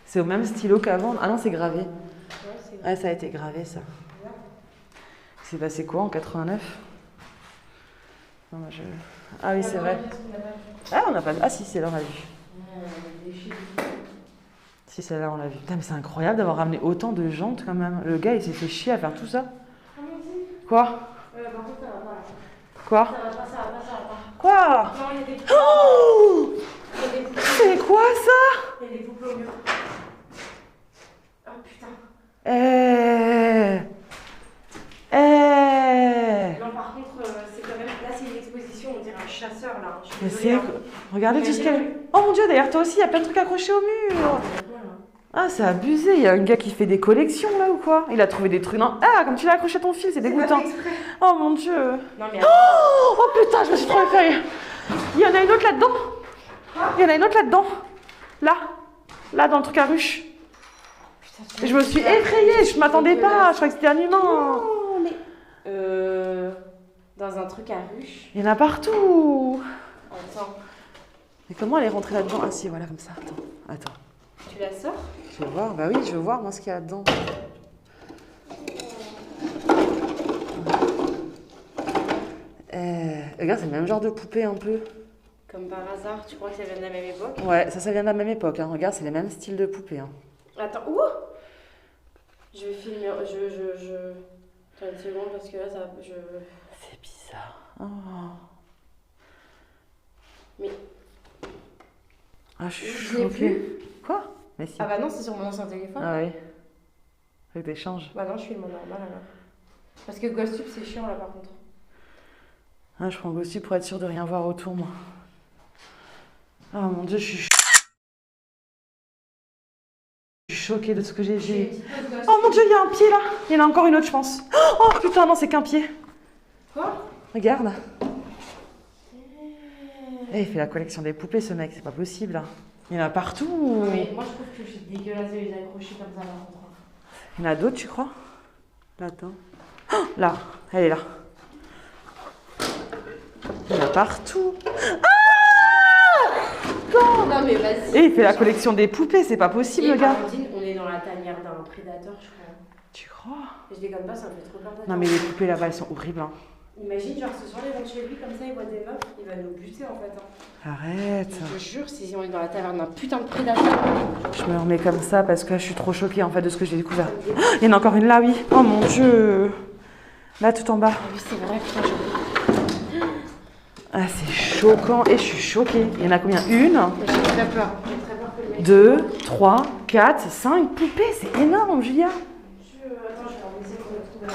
C'est au même stylo qu'avant. Ah non, c'est gravé. Ouais, c'est Ah, ça a été gravé, ça. C'est passé quoi en 89? Non, moi, je... Ah oui, c'est vrai. Ah, on n'a pas... Ah si, c'est là, on l'a vu. Si, c'est là, on l'a vu. Putain, mais c'est incroyable d'avoir ramené autant de jantes quand même. Le gars, il s'est fait chier à faire tout ça. Quoi? Par contre, ça va pas là. Quoi? Ça va pas, ça va pas, ça va pas. Quoi? Non, il y a des poupées. Oh! Il y a des poupées. C'est quoi ça? Il y a des poupées au mur. Oh putain. Non, par contre, c'est quand même. Là, c'est une exposition, on dirait un chasseur là. Je suis Mais désolée, c'est... hein. Regardez tout ce qu'elle... Oh mon dieu, derrière toi aussi, il y a plein de trucs accrochés au mur. Voilà. Ah, c'est abusé. Il y a un gars qui fait des collections là ou quoi? Il a trouvé des trucs. Non. Ah, comme tu l'as accroché à ton fil, c'est C'est pas dégoûtant. fait exprès. Oh mon dieu. Non, mais Oh putain, je me suis trop effrayée. Il y en a une autre là-dedans. Il y en a une autre là-dedans. Là. Là, dans le truc à ruche. putain, Je me suis effrayée. Je m'attendais pas. Je croyais que c'était un humain. Non, mais. Dans un truc à ruche. Il y en a partout. Attends, Mais comment elle est rentrée là-dedans? Ah si, voilà, comme ça. Attends. tu la sors? Je veux voir. Bah oui, je veux voir moi ce qu'il y a là-dedans. Regarde, c'est le même genre de poupée un peu. Comme par hasard, tu crois que ça vient de la même époque? Ouais, ça vient de la même époque. Hein. Regarde, c'est les mêmes styles de poupées. Hein. Attends, où? Je vais filmer. Attends une seconde parce que là, ça. C'est bizarre. Oh. Mais. Ah, je suis Je l'ai choquée. Quoi? Mais si. Ah bah non, c'est sur mon ancien téléphone. Ah oui. Faut que t'échanges. Bah non, je filme en normal alors. Parce que GhostTube, c'est chiant là par contre. Ah, je prends aussi pour être sûre de rien voir autour, moi. Oh mon dieu, je suis choquée de ce que j'ai vu. Oh mon dieu, il y a un pied là. Il y en a encore une autre, je pense. Oh putain, non, c'est qu'un pied. Quoi? Regarde. Eh, il fait la collection des poupées, ce mec, c'est pas possible. Hein. Il y en a partout. Mais moi je trouve que c'est dégueulasse de les accrocher comme ça par contre. Il y en a d'autres, tu crois? Là, attends. Oh, là, elle est là. Il y en a partout. Ah! Non mais mais vas-y. Et il fait la collection des poupées, c'est pas possible, le gars. Amandine, on est dans la tanière d'un prédateur, je crois. Tu crois? Je déconne pas, ça me fait trop peur. Non, mais les poupées là-bas, elles sont horribles. Hein. Imagine, genre, ce soir, ils vont chez lui, comme ça, il voit des meufs, il va nous buter en fait. Hein. Arrête. Je te jure, si on est dans la taverne d'un putain de prédateur. Je me remets comme ça parce que je suis trop choquée en fait de ce que j'ai découvert. Oh, il y en a encore une là, oui. Oh mon Dieu. Là, tout en bas. Ah oui, c'est vrai, putain, je... Ah, c'est choquant et je suis choquée. Il y en a combien? Une, J'ai très peur. J'ai très peur que le mec... 2, 3, 4, 5 poupées. C'est énorme, Julia. Attends, je vais leur laisser qu'on le trouve là-bas.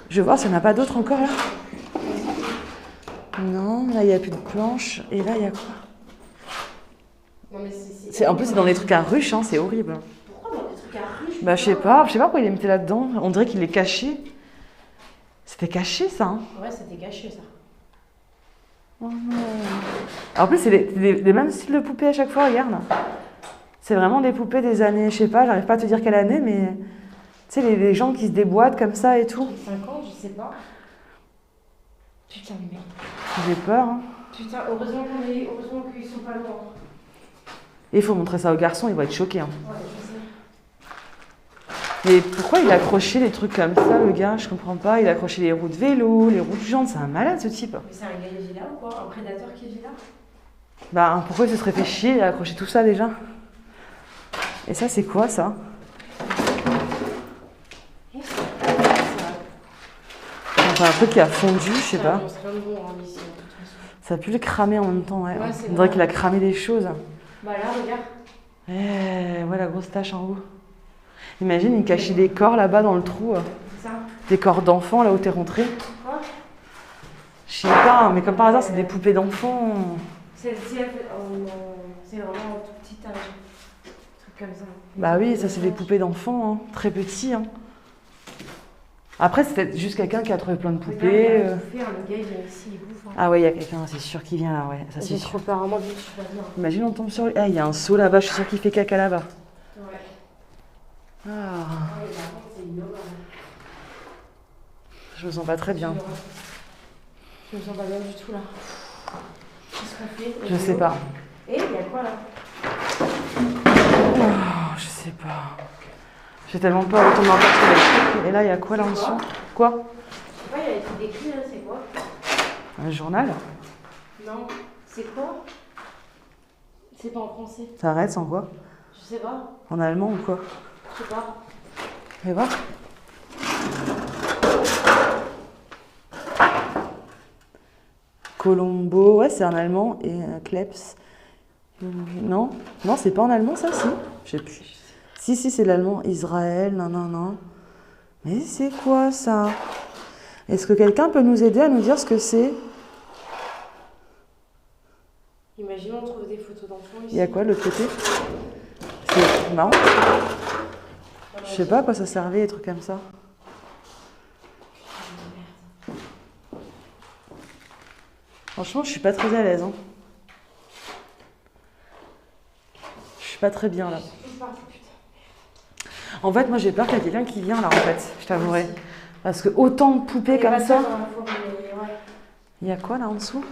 Je vais voir s'il n'y en a pas d'autres encore là. Non, là, il n'y a plus de planches. Et là, il y a quoi? Non, mais En plus, c'est dans des trucs à ruches, hein, c'est horrible. Pourquoi dans des trucs à ruche? Bah, je sais pas pourquoi il les mettait là-dedans. On dirait qu'il les cachait. C'était caché, ça. Hein. Ouais, c'était caché, ça. Oh non. En plus, c'est les mêmes styles de poupées à chaque fois, regarde. C'est vraiment des poupées des années, je sais pas, j'arrive pas à te dire quelle année, mais... Tu sais, les gens qui se déboîtent comme ça et tout. 5 ans, je sais pas. Putain, mais... J'ai peur, hein. Putain, heureusement qu'ils sont pas loin. Et il faut montrer ça aux garçons, ils vont être choqués. Hein. Ouais, je sais. Mais pourquoi il a accroché les trucs comme ça, le gars? Je comprends pas. Il a accroché les roues de vélo, les roues de jantes. C'est un malade, ce type. Mais c'est un gars qui vit là ou quoi? Un prédateur qui vit là? Bah, pourquoi il se serait fait chier à accrocher tout ça, déjà? Et ça, c'est quoi, ça? Enfin, un truc qui a fondu, je sais pas. Ça a pu le cramer en même temps, ouais. On dirait qu'il a cramé des choses. Bah là, regarde. Ouais, la grosse tache en haut. Imagine, il cachait des corps là-bas dans le trou. C'est ça. Des corps d'enfants, là où t'es rentré. Quoi? Je sais pas, mais comme par hasard, c'est des poupées d'enfants. Celle-ci, elle fait... Oh non, c'est vraiment un tout petit âge. Un truc comme ça. Bah oui, ça c'est des poupées d'enfants, hein. Très petits. Hein. Après, c'est peut-être juste quelqu'un qui a trouvé plein de poupées. Regarde, il a tout fait, hein, le gars, il vient ici, il bouffe. Hein. Ah ouais, il y a quelqu'un, c'est sûr qu'il vient là, ouais. Ça, c'est J'ai sûr. trop peur, vraiment, je suis pas bien. Imagine, on tombe sur lui. Ah, il y a un seau là-bas, je suis sûre qu'il fait caca là-bas. Ouais. Ah, Ouais, par contre, c'est une horreur. je me sens pas très bien. Je me sens pas bien du tout là. Qu'est-ce qu'on fait? Je sais pas. Et il y a quoi là? Oh, je sais pas. J'ai tellement peur de tomber encore sur les trucs. Et là, il y a quoi là en dessous? Quoi? Je sais pas, il y a été décrit là, c'est quoi? Un journal? Non. C'est quoi? C'est pas en français. Ça arrête sans quoi? Je sais pas. En allemand ou quoi? Je sais pas. Fais voir. Colombo, ouais, c'est en allemand. Et Kleps. Non, non, c'est pas en allemand ça, si. Je sais plus. Si, c'est l'allemand. Israël, non. Mais c'est quoi ça? Est-ce que quelqu'un peut nous aider à nous dire ce que c'est? Imaginons on trouve des photos d'enfants ici. Il y a quoi de l'autre côté? C'est marrant. Je sais pas à quoi ça servait, des trucs comme ça. Franchement, je suis pas très à l'aise. Hein. Je suis pas très bien là. En fait, moi j'ai peur qu'il y ait quelqu'un qui vient là, en fait, je t'avouerai. Parce que autant de poupées comme ça. Il y a quoi là en dessous?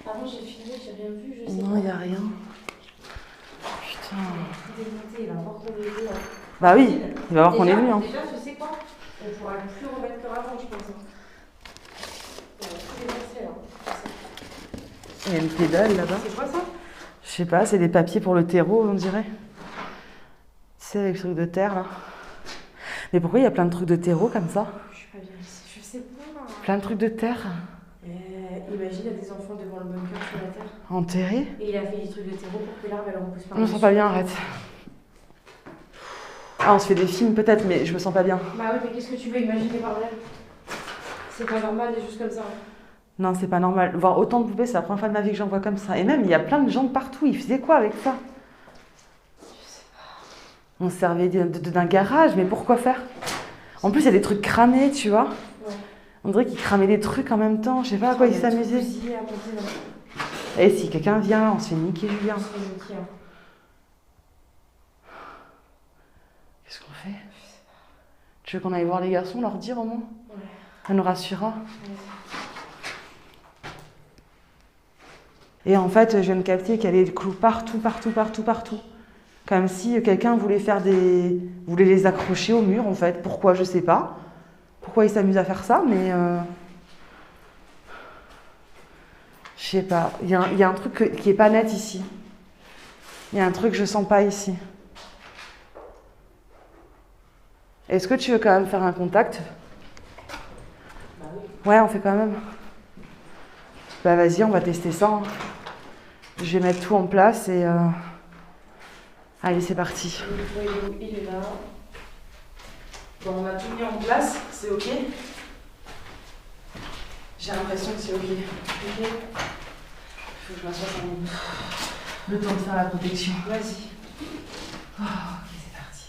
Avant j'ai filmé, j'ai rien vu, je sais non, pas. il y a rien. Putain. Il va voir qu'on est venu. Bah oui, il va voir qu'on est venu. Hein. Déjà, tu sais quoi? On pourra plus remettre comme avant, je pense. On va tout déverser là. Il y a une pédale là-bas. C'est quoi ça? Je sais pas, c'est des papiers pour le terreau, on dirait. C'est avec le truc de terre là. Mais pourquoi il y a plein de trucs de terreau comme ça? Je suis pas bien ici, je sais pas. Plein de trucs de terre. Imagine, il y a des enfants devant le bunker sur la terre. Enterrés. Et il a fait des trucs de terreau pour que l'arbre elle repousse par Je me sens pas bien, arrête. Ah, on se fait des films peut-être, mais je me sens pas bien. Bah oui, mais qu'est-ce que tu veux imaginer par là? C'est pas normal, des choses comme ça. Non, c'est pas normal. Voir autant de poupées, c'est la première fois de ma vie que j'en vois comme ça. Et même, il y a plein de gens de partout. Ils faisaient quoi avec ça? On se servait d'un garage, mais pourquoi faire? En plus, il y a des trucs cramés, tu vois. Ouais. On dirait qu'ils cramaient des trucs en même temps. Je sais pas à quoi ils s'amusaient. Et si quelqu'un vient, on se fait niquer Julien. Qu'est-ce qu'on fait? Tu veux qu'on aille voir les garçons, leur dire au moins? Ouais. Ça nous rassurera. Ouais. Et en fait, je viens de capter qu'il y a des clous partout. Comme si quelqu'un voulait les accrocher au mur, en fait. Pourquoi, je sais pas. Pourquoi il s'amuse à faire ça, mais... Je sais pas. Il y a un truc qui est pas net ici. Il y a un truc que je sens pas ici. Est-ce que tu veux quand même faire un contact? Bah oui. Ouais, on fait quand même. Bah vas-y, on va tester ça. Hein. Je vais mettre tout en place et... Allez, c'est parti. Il est là. Bon, on a tout mis en place, c'est ok. J'ai l'impression que c'est ok. Il faut que je m'assoie 5 minutes. Le temps de faire la protection. Vas-y. Oh, ok, c'est parti.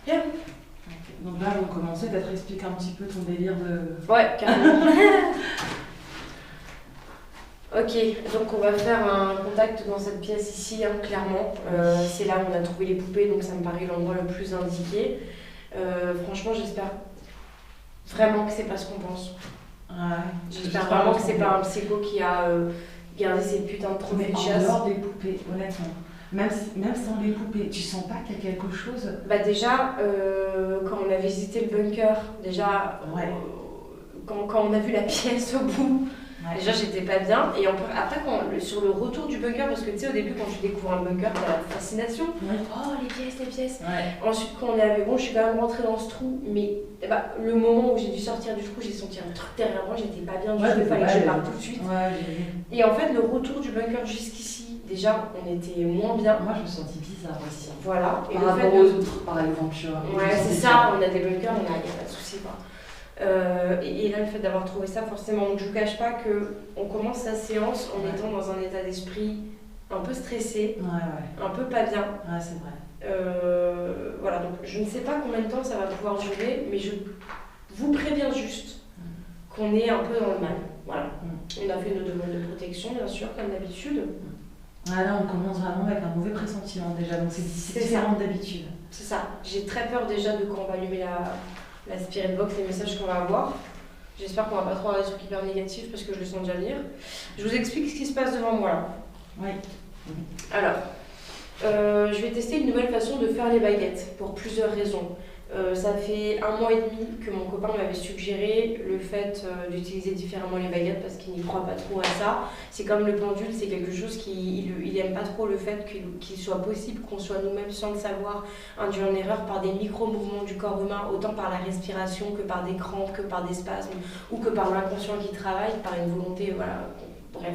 Bien. Donc là, on commençait, peut-être expliquer un petit peu ton délire de... Ouais, carrément. Ok, donc on va faire un contact dans cette pièce ici, hein, clairement. C'est là où on a trouvé les poupées, donc ça me paraît l'endroit le plus indiqué. Franchement, j'espère vraiment que c'est pas ce qu'on pense. Ouais. J'espère vraiment que c'est pas un psycho qui a gardé ces putains de trophées de En chasse. dehors des poupées, honnêtement. Même sans les poupées, tu sens pas qu'il y a quelque chose? Bah déjà, quand on a visité le bunker, déjà, Ouais. Quand on a vu la pièce au bout, Ouais. déjà j'étais pas bien. Et après, sur le retour du bunker, parce que tu sais, au début, quand tu découvres un bunker, t'as la fascination. Ouais. Oh, les pièces. Ouais. Ensuite, quand on est arrivé, bon, je suis quand même rentrée dans ce trou, mais le moment où j'ai dû sortir du trou, j'ai senti un truc derrière moi, j'étais pas bien du tout, il fallait que je parte tout de suite. Ouais, j'ai vu. Et en fait, le retour du bunker jusqu'ici, déjà, on était moins bien. Moi, je me sentis bizarre aussi. Voilà. Et Par le rapport fait aux de... autres, par exemple, tu vois. Ouais, c'est ça, on a des bunkers, il n'y a pas de souci, quoi. Et là, le fait d'avoir trouvé ça, forcément, donc je vous cache pas qu'on commence sa séance en étant dans un état d'esprit un peu stressé, Ouais. un peu pas bien. Ouais, c'est vrai. Voilà, donc je ne sais pas combien de temps ça va pouvoir durer, mais je vous préviens juste qu'on est un peu dans le mal. Voilà. On a fait nos demandes de protection, bien sûr, comme d'habitude. Ouais, là, on commence vraiment avec un mauvais pressentiment déjà, donc c'est différent d'habitude. C'est ça. J'ai très peur déjà de quand on va allumer la spirit box, les messages qu'on va avoir. J'espère qu'on va pas trop avoir des trucs hyper négatifs parce que je le sens déjà venir. Je vous explique ce qui se passe devant moi là. Oui. Alors, je vais tester une nouvelle façon de faire les baguettes pour plusieurs raisons. Ça fait 1 mois et demi que mon copain m'avait suggéré le fait d'utiliser différemment les baguettes parce qu'il n'y croit pas trop à ça. C'est comme le pendule, c'est quelque chose qu'il n'aime pas trop le fait qu'il soit possible qu'on soit nous-mêmes sans le savoir induit en erreur par des micro-mouvements du corps humain, autant par la respiration que par des crampes, que par des spasmes ou que par l'inconscient qui travaille, par une volonté, voilà, bref.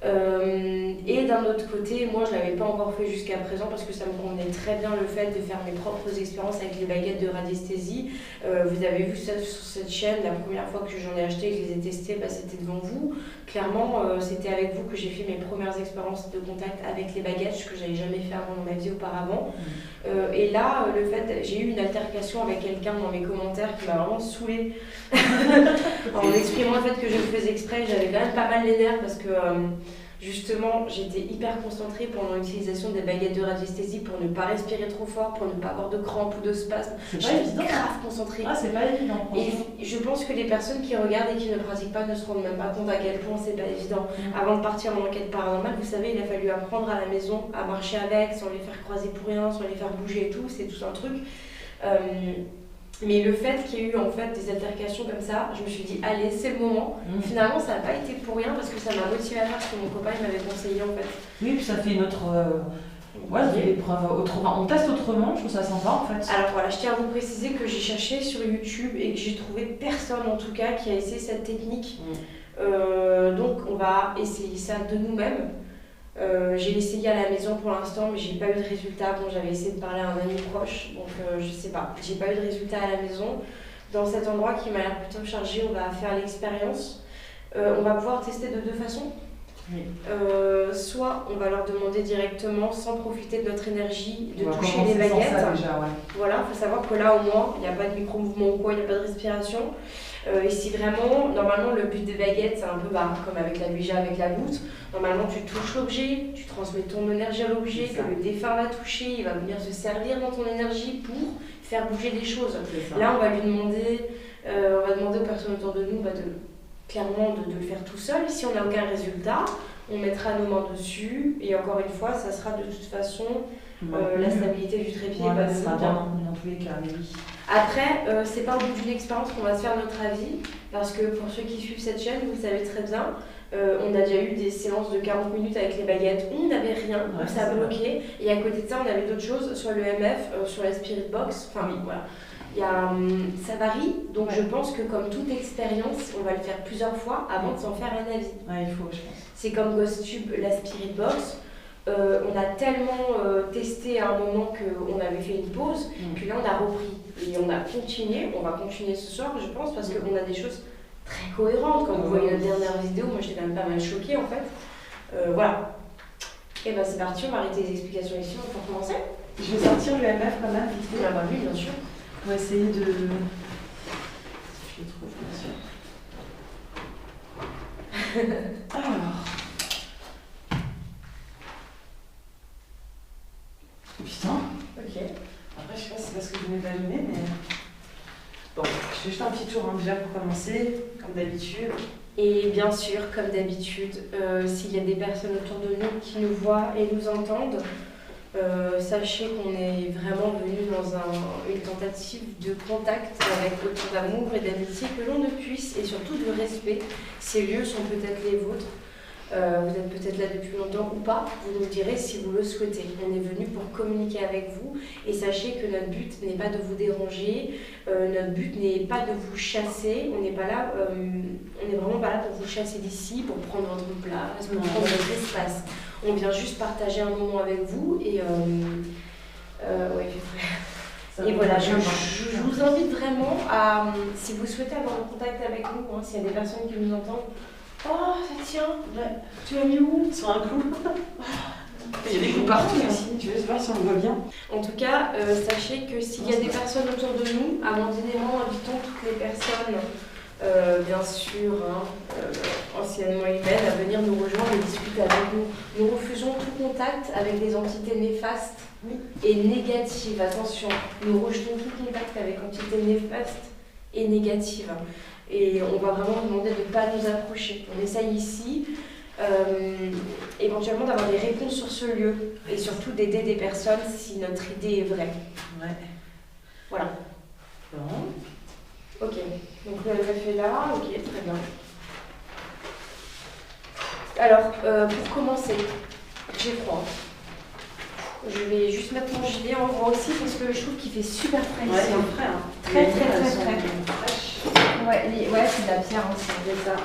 Et d'un autre côté, moi je l'avais pas encore fait jusqu'à présent parce que ça me convenait très bien le fait de faire mes propres expériences avec les baguettes de radiesthésie. Vous avez vu ça sur cette chaîne, la première fois que j'en ai acheté, que je les ai testées, c'était devant vous. Clairement, c'était avec vous que j'ai fait mes premières expériences de contact avec les baguettes, ce que j'avais jamais fait avant dans ma vie auparavant. Et là, j'ai eu une altercation avec quelqu'un dans mes commentaires qui m'a vraiment saoulée en exprimant le fait que je le faisais exprès. J'avais quand même pas mal les nerfs parce que justement j'étais hyper concentrée pendant l'utilisation des baguettes de radiesthésie pour ne pas respirer trop fort, pour ne pas avoir de crampes ou de spasmes. J'étais grave concentrée. Ah, c'est pas évident. Et je pense que les personnes qui regardent et qui ne pratiquent pas ne se rendent même pas compte à quel point c'est pas évident. Avant de partir en enquête paranormale, vous savez, il a fallu apprendre à la maison à marcher avec, sans les faire croiser pour rien, sans les faire bouger et tout, c'est tout un truc. Mais le fait qu'il y ait eu en fait des altercations comme ça, je me suis dit allez, c'est le moment. Finalement, ça n'a pas été pour rien parce que ça m'a motivée à faire ce que mon copain m'avait conseillé en fait. Oui, puis ça fait notre Ouais, c'est des épreuves autrement. On teste autrement, je trouve ça sympa en fait. Alors voilà, je tiens à vous préciser que j'ai cherché sur YouTube et que j'ai trouvé personne en tout cas qui a essayé cette technique. Donc on va essayer ça de nous-mêmes. J'ai essayé à la maison pour l'instant, mais j'ai pas eu de résultat. Bon, j'avais essayé de parler à un ami proche, donc je sais pas. J'ai pas eu de résultat à la maison. Dans cet endroit qui m'a l'air plutôt chargé, on va faire l'expérience. On va pouvoir tester de deux façons. Oui. Soit on va leur demander directement, sans profiter de notre énergie, de On va toucher les commencer sans baguettes. ça, déjà, ouais. Voilà, il faut savoir que là au moins, il n'y a pas de micro-mouvement ou quoi, il n'y a pas de respiration. Et si vraiment, normalement le but des baguettes, c'est un peu comme avec la Ouija, avec la goutte. Normalement tu touches l'objet, tu transmets ton énergie à l'objet, que le défunt va toucher, il va venir se servir dans ton énergie pour faire bouger des choses. Là on va lui demander, on va demander aux personnes autour de nous clairement de le faire tout seul. Si on n'a aucun résultat, on mettra nos mains dessus et encore une fois, ça sera de toute façon la stabilité du trépied. Voilà, ça sera bien dans tous les cas, mais oui. Après, c'est pas au bout d'une expérience qu'on va se faire notre avis, parce que pour ceux qui suivent cette chaîne, vous savez très bien, on a déjà eu des séances de 40 minutes avec les baguettes où on n'avait rien, où ça bloquait, et à côté de ça, on avait d'autres choses sur le MF, sur la Spirit Box, enfin oui, voilà. Ça varie, donc je pense que comme toute expérience, on va le faire plusieurs fois avant de s'en faire un avis. Ouais, il faut, je pense. C'est comme GhostTube, la Spirit Box. On a tellement testé à un moment qu'on avait fait une pause, puis là on a repris et on a continué. On va continuer ce soir, je pense, parce qu'on a des choses très cohérentes. Comme vous voyez notre dernière vidéo, moi j'étais quand même pas mal choquée en fait. Voilà. Et ben c'est parti, on va arrêter les explications ici, on peut commencer. Je vais sortir le MF quand même, vite fait. Ah bah oui, bien sûr. Pour essayer de... Je le trouve, bien sûr. Alors... Putain. Ok. Après, je sais pas si c'est parce que je venais d'allumer, mais... Bon, je fais juste un petit tour déjà pour commencer, comme d'habitude. Et bien sûr, comme d'habitude, s'il y a des personnes autour de nous qui nous voient et nous entendent, sachez qu'on est vraiment venu dans une tentative de contact avec autant d'amour et d'amitié que l'on ne puisse, et surtout de respect. Ces lieux sont peut-être les vôtres. Vous êtes peut-être là depuis longtemps ou pas, vous nous direz si vous le souhaitez. On est venu pour communiquer avec vous et sachez que notre but n'est pas de vous déranger, notre but n'est pas de vous chasser, on n'est pas là, on n'est vraiment pas là pour vous chasser d'ici, pour prendre votre place, pour prendre votre espace. On vient juste partager un moment avec vous et ouais, et voilà, je vous invite vraiment à, si vous souhaitez avoir un contact avec nous, hein, s'il y a des personnes qui nous entendent. Oh, ça tient. Ouais. Tu l'as mis où? Sur un clou. Il y a des coups partout ici, tu veux voir si on le voit bien. En tout cas, sachez que s'il y a des personnes autour de nous, momentanément, invitons toutes les personnes, bien sûr, anciennement humaines, à venir nous rejoindre et discuter avec nous. Nous refusons tout contact avec des entités néfastes et négatives. Attention, nous rejetons tout contact avec entités néfastes et négatives. Et on va vraiment demander de ne pas nous approcher. On essaye ici, éventuellement, d'avoir des réponses sur ce lieu et surtout d'aider des personnes si notre idée est vraie. Ouais. Voilà. Bon. Ok. Donc le MF est là. Ok, très bien. Alors, pour commencer, j'ai froid. Je vais juste mettre mon gilet en moi aussi parce que je trouve qu'il fait super frais ici. Ouais, c'est frais. Hein. Très frais. Ouais, c'est de la pierre, hein, c'est ça.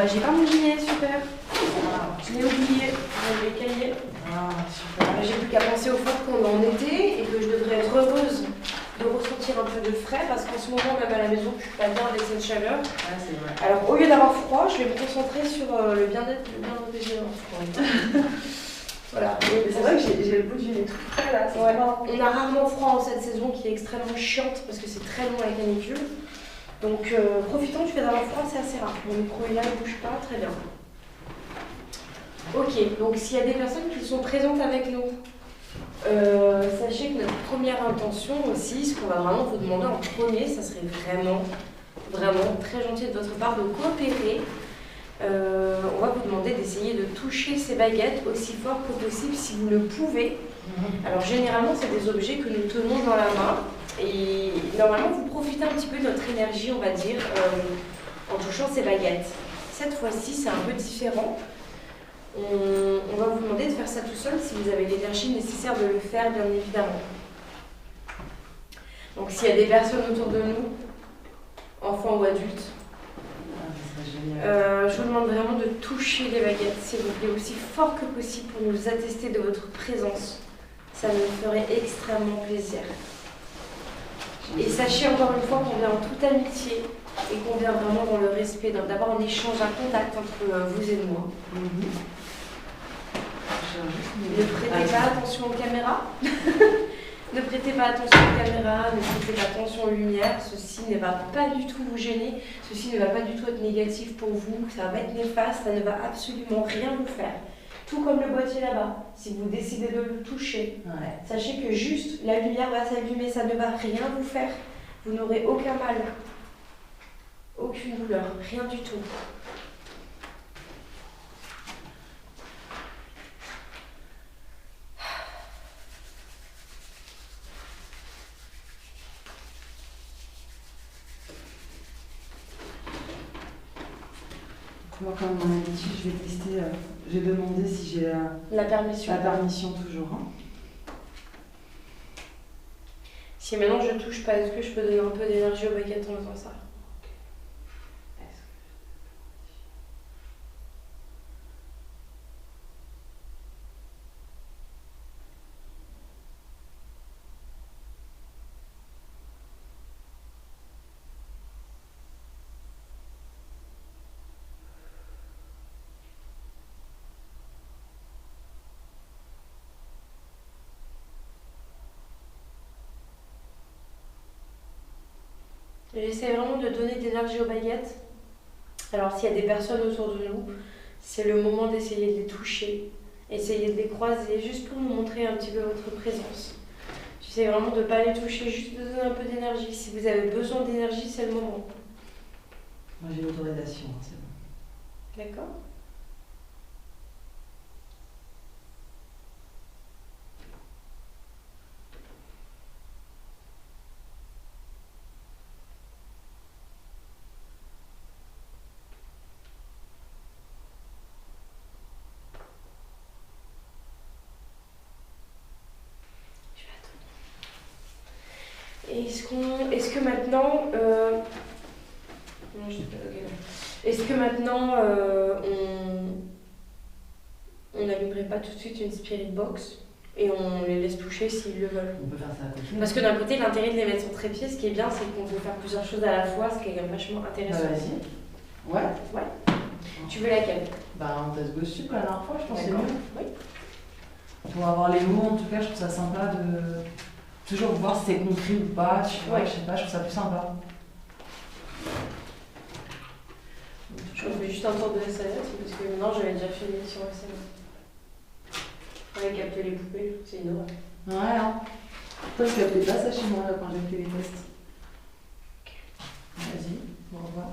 J'ai pas mon gilet, super. Voilà. Je l'ai oublié, je l'ai caillé. Ah, super. J'ai plus qu'à penser au fait qu'on est en été et que je devrais être heureuse de ressentir un peu de frais parce qu'en ce moment, même à la maison, je suis pas bien avec cette chaleur. Ouais, c'est vrai. Alors, au lieu d'avoir froid, je vais me concentrer sur le bien-être, le bien protéger dans le froid. Voilà. C'est vrai que j'ai le bout du nez tout frais là. Ouais. On a rarement froid en cette saison qui est extrêmement chiante parce que c'est très long la canicule. Donc profitons du fait d'avoir froid, c'est assez rare. Mon micro est là, il ne bouge pas, très bien. Ok, donc s'il y a des personnes qui sont présentes avec nous, sachez que notre première intention aussi, ce qu'on va vraiment vous demander en premier, ça serait vraiment très gentil de votre part de coopérer. On va vous demander d'essayer de toucher ces baguettes aussi fort que possible si vous le pouvez. Alors généralement c'est des objets que nous tenons dans la main et normalement vous profitez un petit peu de notre énergie, on va dire, en touchant ces baguettes. Cette fois-ci c'est un peu différent. On va vous demander de faire ça tout seul si vous avez l'énergie nécessaire de le faire, bien évidemment. Donc s'il y a des personnes autour de nous, enfants ou adultes, je vous demande vraiment de toucher les baguettes, s'il vous plaît, aussi fort que possible pour nous attester de votre présence. Ça nous ferait extrêmement plaisir. Et sachez encore une fois qu'on vient en toute amitié et qu'on vient vraiment dans le respect, d'avoir un échange, un contact entre vous et moi. Ne prêtez pas attention aux caméras. Ne prêtez pas attention aux caméras, ne prêtez pas attention aux lumières. Ceci ne va pas du tout vous gêner. Ceci ne va pas du tout être négatif pour vous. Ça va pas être néfaste. Ça ne va absolument rien vous faire. Tout comme le boîtier là-bas. Si vous décidez de le toucher, sachez que juste la lumière va s'allumer. Ça ne va rien vous faire. Vous n'aurez aucun mal. Aucune douleur. Rien du tout. Moi, comme mon habitude, je vais tester. Je vais demander si j'ai la permission. La permission toujours. Hein. Si maintenant je touche pas, est-ce que je peux donner un peu d'énergie aux baguettes en faisant ça? J'essaie vraiment de donner de l'énergie aux baguettes. Alors s'il y a des personnes autour de nous, c'est le moment d'essayer de les toucher, essayer de les croiser, juste pour nous montrer un petit peu votre présence. J'essaie vraiment de ne pas les toucher, juste de donner un peu d'énergie. Si vous avez besoin d'énergie, c'est le moment. Moi j'ai l'autorisation, hein, c'est bon. D'accord. Est-ce que maintenant, non, je sais pas, okay. Est-ce que maintenant on n'allumerait pas tout de suite une spirit box et on les laisse toucher s'ils le veulent? On peut faire ça à côté. Parce que d'un côté, l'intérêt de les mettre sur trépied, ce qui est bien, c'est qu'on peut faire plusieurs choses à la fois, ce qui est vachement intéressant. Bah, vas-y. Ouais. Ouais. Tu veux laquelle? Bah on teste dessus la dernière fois, je pense que c'est D'accord. mieux. Oui. Pour avoir les mots, en tout cas, je trouve ça sympa de toujours voir si c'est compris ou pas, tu vois, Ouais. je sais pas, je trouve ça plus sympa. Je fais juste un tour de SMS parce que maintenant j'avais déjà fait une émission SMS. Ouais, capter les poupées, c'est une horreur. Ouais, hein. Toi, je captais pas ça chez moi là, quand j'ai fait les tests. Vas-y, au revoir.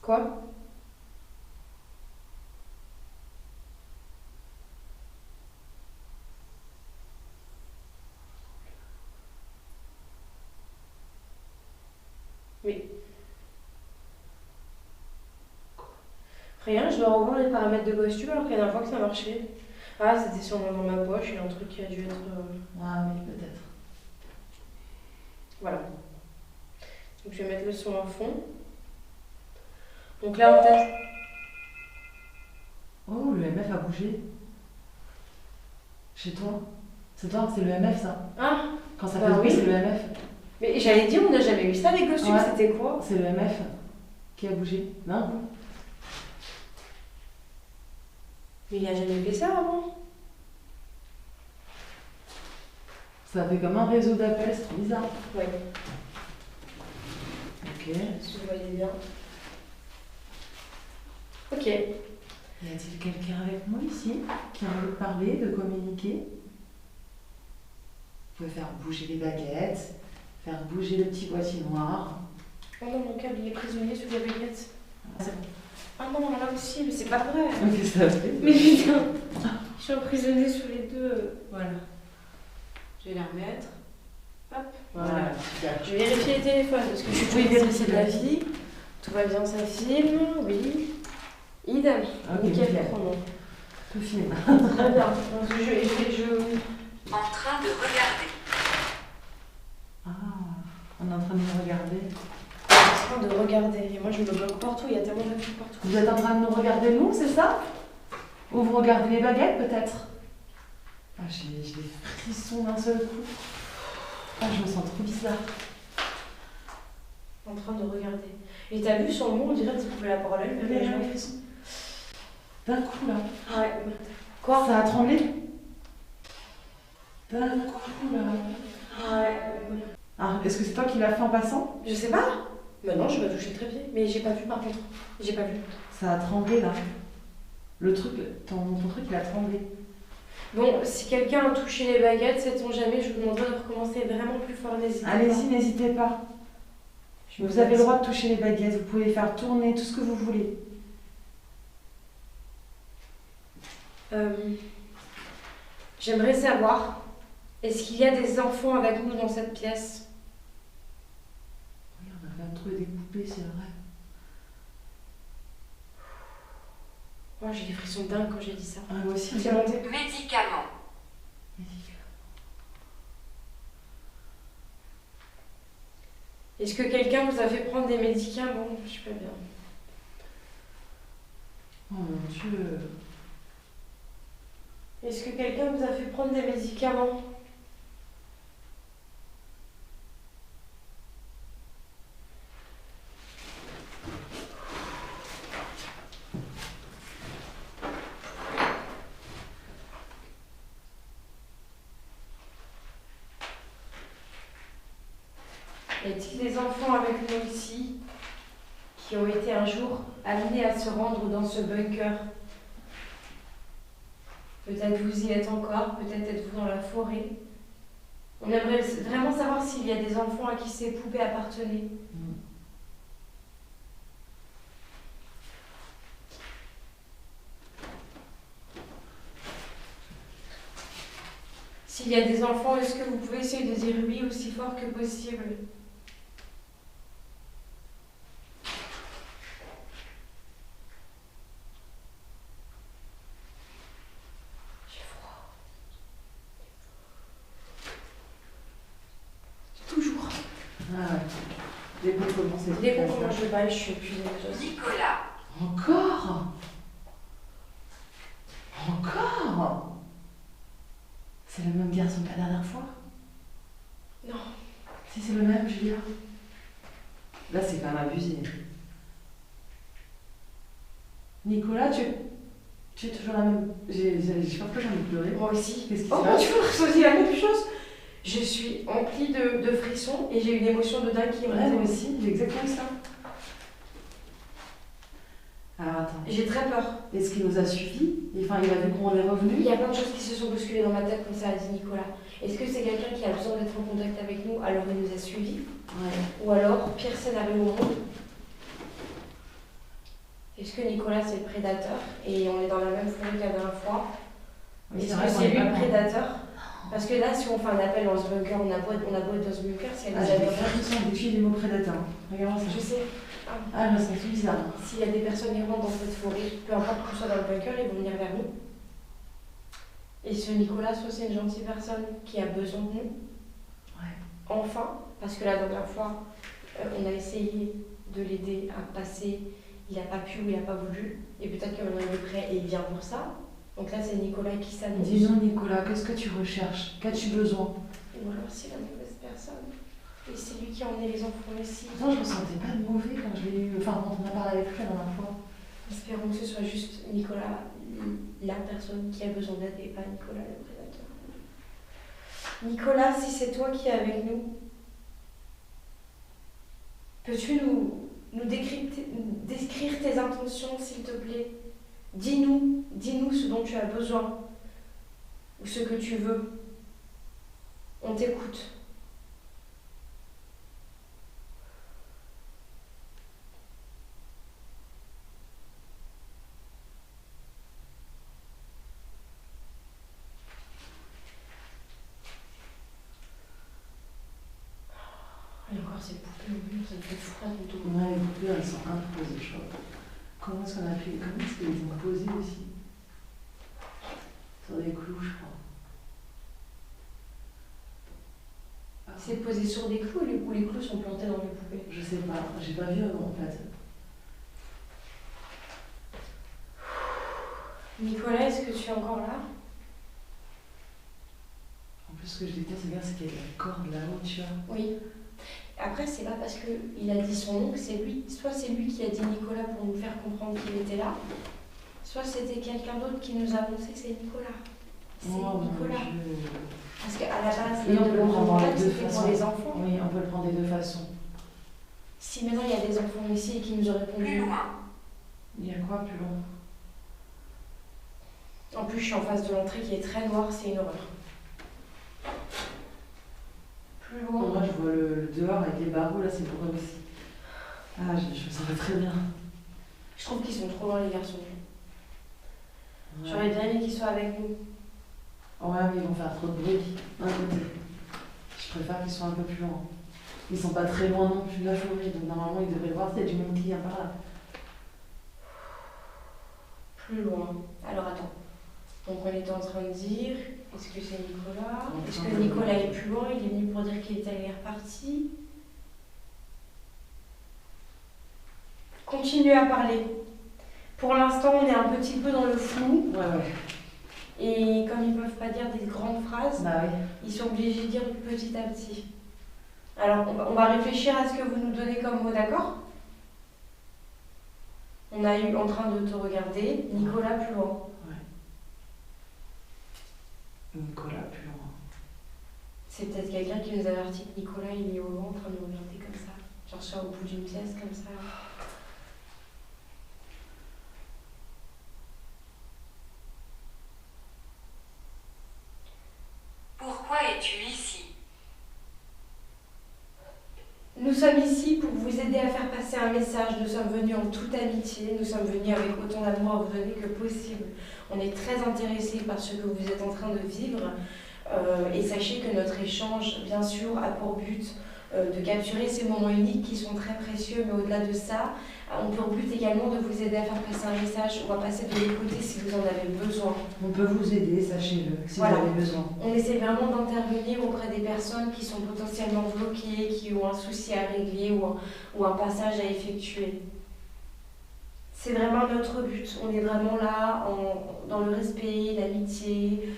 Quoi? Mais... Rien, je dois revoir les paramètres de costume alors qu'il y a une fois que ça marchait. Ah, c'était sûrement dans ma poche, il y a un truc qui a dû être... Ah oui, peut-être. Voilà. Donc je vais mettre le son à fond. Donc là on teste... Oh, le MF a bougé. Chez toi. C'est toi, c'est le MF ça. Ah, Quand ça bah fait ce bruit, oui. c'est le MF. mais j'allais dire, on n'a jamais vu ça les costumes, Ouais. c'était quoi? C'est le MF qui a bougé. Non? Mais il a jamais fait ça avant. Ça fait comme un réseau d'appels, c'est trop bizarre. Ouais, Ok. si vous voyez bien. Ok. Y a-t-il quelqu'un avec moi ici qui a envie de parler, de communiquer? Vous pouvez faire bouger les baguettes, faire bouger le petit boîtier noir. Oh non, mon câble il est prisonnier sous les baguettes. Ah, c'est bon. Ah non, là aussi, mais c'est pas vrai. Qu'est-ce que ça fait? Mais putain, je suis emprisonnée sur les deux. Voilà. Je vais les remettre. Hop. Voilà. Je vais vérifier les téléphones parce que je suis toujours vérifier de la vie. Tout va bien, ça filme. Oui. Idem. Nickel chrono. Tout filme. Très bien. Donc, je... En train de regarder. Ah, on est en train de nous regarder. En train de regarder. Et moi, je me bloque partout. Il y a tellement de trucs partout. Vous êtes en train de nous regarder, nous, c'est ça? Ou vous regardez les baguettes, peut-être? Ah, j'ai des frissons d'un seul coup. Ah, je me sens trop bizarre. En train de regarder. Et t'as vu sur le mot, on dirait que tu pouvais la parole. J'ai des frissons. D'un coup, là. Ouais. Quoi? Ça a tremblé? D'un coup, là. Ouais. Ah, est-ce que c'est toi qui l'as fait en passant? Je sais pas. Maintenant, je vais toucher le trépied. Mais j'ai pas vu par contre. J'ai pas vu. Ça a tremblé, là. Le truc, ton truc, il a tremblé. Bon, si quelqu'un a touché les baguettes, sait-on jamais, je vous demanderai de recommencer vraiment plus fort. N'hésitez pas. Allez-y, n'hésitez pas. Vous avez le droit de toucher les baguettes, vous pouvez faire tourner tout ce que vous voulez. J'aimerais savoir, est-ce qu'il y a des enfants avec nous dans cette pièce? Oui, on a quand même trouvé des poupées, c'est vrai. Moi, j'ai des frissons dingues quand j'ai dit ça. Ah, moi aussi. C'est monté. Médicaments. Est-ce que quelqu'un vous a fait prendre des médicaments? Je suis pas bien. Oh mon Dieu. Est-ce que quelqu'un vous a fait prendre des médicaments? Y a-t-il des enfants avec nous ici qui ont été un jour amenés à se rendre dans ce bunker? Peut-être vous y êtes encore, peut-être êtes-vous dans la forêt. On aimerait vraiment savoir s'il y a des enfants à qui ces poupées appartenaient. S'il y a des enfants, est-ce que vous pouvez essayer de dire oui aussi fort que possible? J'ai froid. Toujours. Ah ouais. Dès qu'on commence à Dès qu'on commence le bal, je suis épuisée déjà. Nicolas. Encore? Encore? C'est le même garçon que la dernière fois? Non. Si c'est le même, Julia. Là, c'est quand même abusé. Nicolas, tu es toujours la même. J'ai peur que j'ai envie de pleurer. Moi aussi. Qu'est-ce qui Oh se mon passe? Dieu, vous ressentez la même chose. Je suis emplie de frissons et j'ai une émotion de dingue qui est Ouais, montée. moi aussi, j'ai exactement ça. Alors attends. J'ai très peur. Est-ce qu'il nous a suivis? Enfin, il a vu qu'on est Il revenu? y a plein de choses qui se sont bousculées dans ma tête, comme ça a dit Nicolas. Est-ce que c'est quelqu'un qui a besoin d'être en contact avec nous, alors il nous a suivis? Ouais. Ou alors, pire scénario au monde, est-ce que Nicolas c'est le prédateur et on est dans la même forêt que la dernière fois? Oui, Est-ce vrai que qu'on c'est est lui pas le loin. prédateur? Parce que là, si on fait un appel dans ce bunker, on a beau être dans ce bunker, si elle Ah, nous j'ai a des bien frissons dès que j'ai des mots prédateurs. Regarde je ça. sais. Ah, je me sens tout bizarre. S'il y a des personnes errantes dans cette forêt, peu importe qu'on soit dans le bunker, ils vont venir vers nous. Et ce Nicolas, soit c'est une gentille personne qui a besoin de nous. Ouais. Enfin, parce que la dernière fois, on a essayé de l'aider à passer, il n'a pas pu ou il n'a pas voulu. Et peut-être que maintenant il est prêt et il vient pour ça. Donc là, c'est Nicolas qui s'annonce. Dis-nous, Nicolas, qu'est-ce que tu recherches? Qu'as-tu besoin? Ou alors c'est la mauvaise personne. Et c'est lui qui a emmené les enfants ici. Pourtant, je me sentais pas de mauvais quand je l'ai eu. Enfin, quand on a parlé avec lui la dernière fois. Espérons que ce soit juste Nicolas, la personne qui a besoin d'aide et pas Nicolas le prédateur. Nicolas, si c'est toi qui es avec nous, peux-tu nous décrire tes intentions, s'il te plaît? Dis-nous ce dont tu as besoin ou ce que tu veux. On t'écoute. encore ces poupées au mur, ça me fait froid du tout. Ouais, les poupées, elles sont imposées, je crois. Comment est-ce qu'on a pu... Comment est-ce qu'ils les ont posées aussi? Sur des clous, je crois. C'est posé sur des clous ou les clous sont plantés dans les poupées? Je sais pas, j'ai pas vu en fait. Nicolas, est-ce que tu es encore là? En plus, ce que je déteste, c'est qu'il y a de la corde là-haut, tu vois. Oui. Après, c'est pas parce qu'il a dit son nom que c'est lui. Soit c'est lui qui a dit Nicolas pour nous faire comprendre qu'il était là, soit c'était quelqu'un d'autre qui nous a annoncé que c'est Nicolas. C'est Nicolas. Parce qu'à la base, Et on peut le prendre des deux c'était façons. pour les enfants. Oui, on peut le prendre des deux façons. Si maintenant il y a des enfants ici et qui nous ont Plus répondu. loin. Il y a quoi plus loin? En plus, je suis en face de l'entrée qui est très noire, c'est une horreur. Plus loin. Moi, je vois le dehors avec les barreaux, là, c'est pour eux aussi. Ah, je me sens très bien. Je trouve qu'ils sont trop loin, les garçons. Ouais. J'aurais bien aimé qu'ils soient avec nous. Ouais, mais ils vont faire trop de bruit d'un côté. Je préfère qu'ils soient un peu plus loin. Ils sont pas très loin non plus de la forêt, donc normalement ils devraient le voir, c'est du monde qui vient par là. Plus loin. Alors attends. Donc on était en train de dire, est-ce que c'est Nicolas? Est-ce que Nicolas est plus loin? Il est venu pour dire qu'il était reparti. Continuez à parler. Pour l'instant, on est un petit peu dans le flou. Ouais. Et comme ils ne peuvent pas dire des grandes phrases, Bah oui. ils sont obligés de dire petit à petit. Alors, on va réfléchir à ce que vous nous donnez comme mot, d'accord? On a eu en train de te regarder, Nicolas plus loin. Nicolas plus loin. C'est peut-être quelqu'un qui nous avertit que Nicolas il est au loin en train de nous regarder comme ça. Genre ça au bout d'une pièce comme ça. Pourquoi es-tu ici? Nous sommes ici pour vous aider à faire passer un message. Nous sommes venus en toute amitié. Nous sommes venus avec autant d'amour à vous donner que possible. On est très intéressés par ce que vous êtes en train de vivre. Et sachez que notre échange, bien sûr, a pour but de capturer ces moments uniques qui sont très précieux. Mais au-delà de ça, on peut pour but également de vous aider à faire passer un message ou à passer de l'autre côté si vous en avez besoin. On peut vous aider, sachez-le, si Voilà. vous avez besoin. On essaie vraiment d'intervenir auprès des personnes qui sont potentiellement bloquées, qui ont un souci à régler ou un passage à effectuer. C'est vraiment notre but. On est vraiment là dans le respect, l'amitié.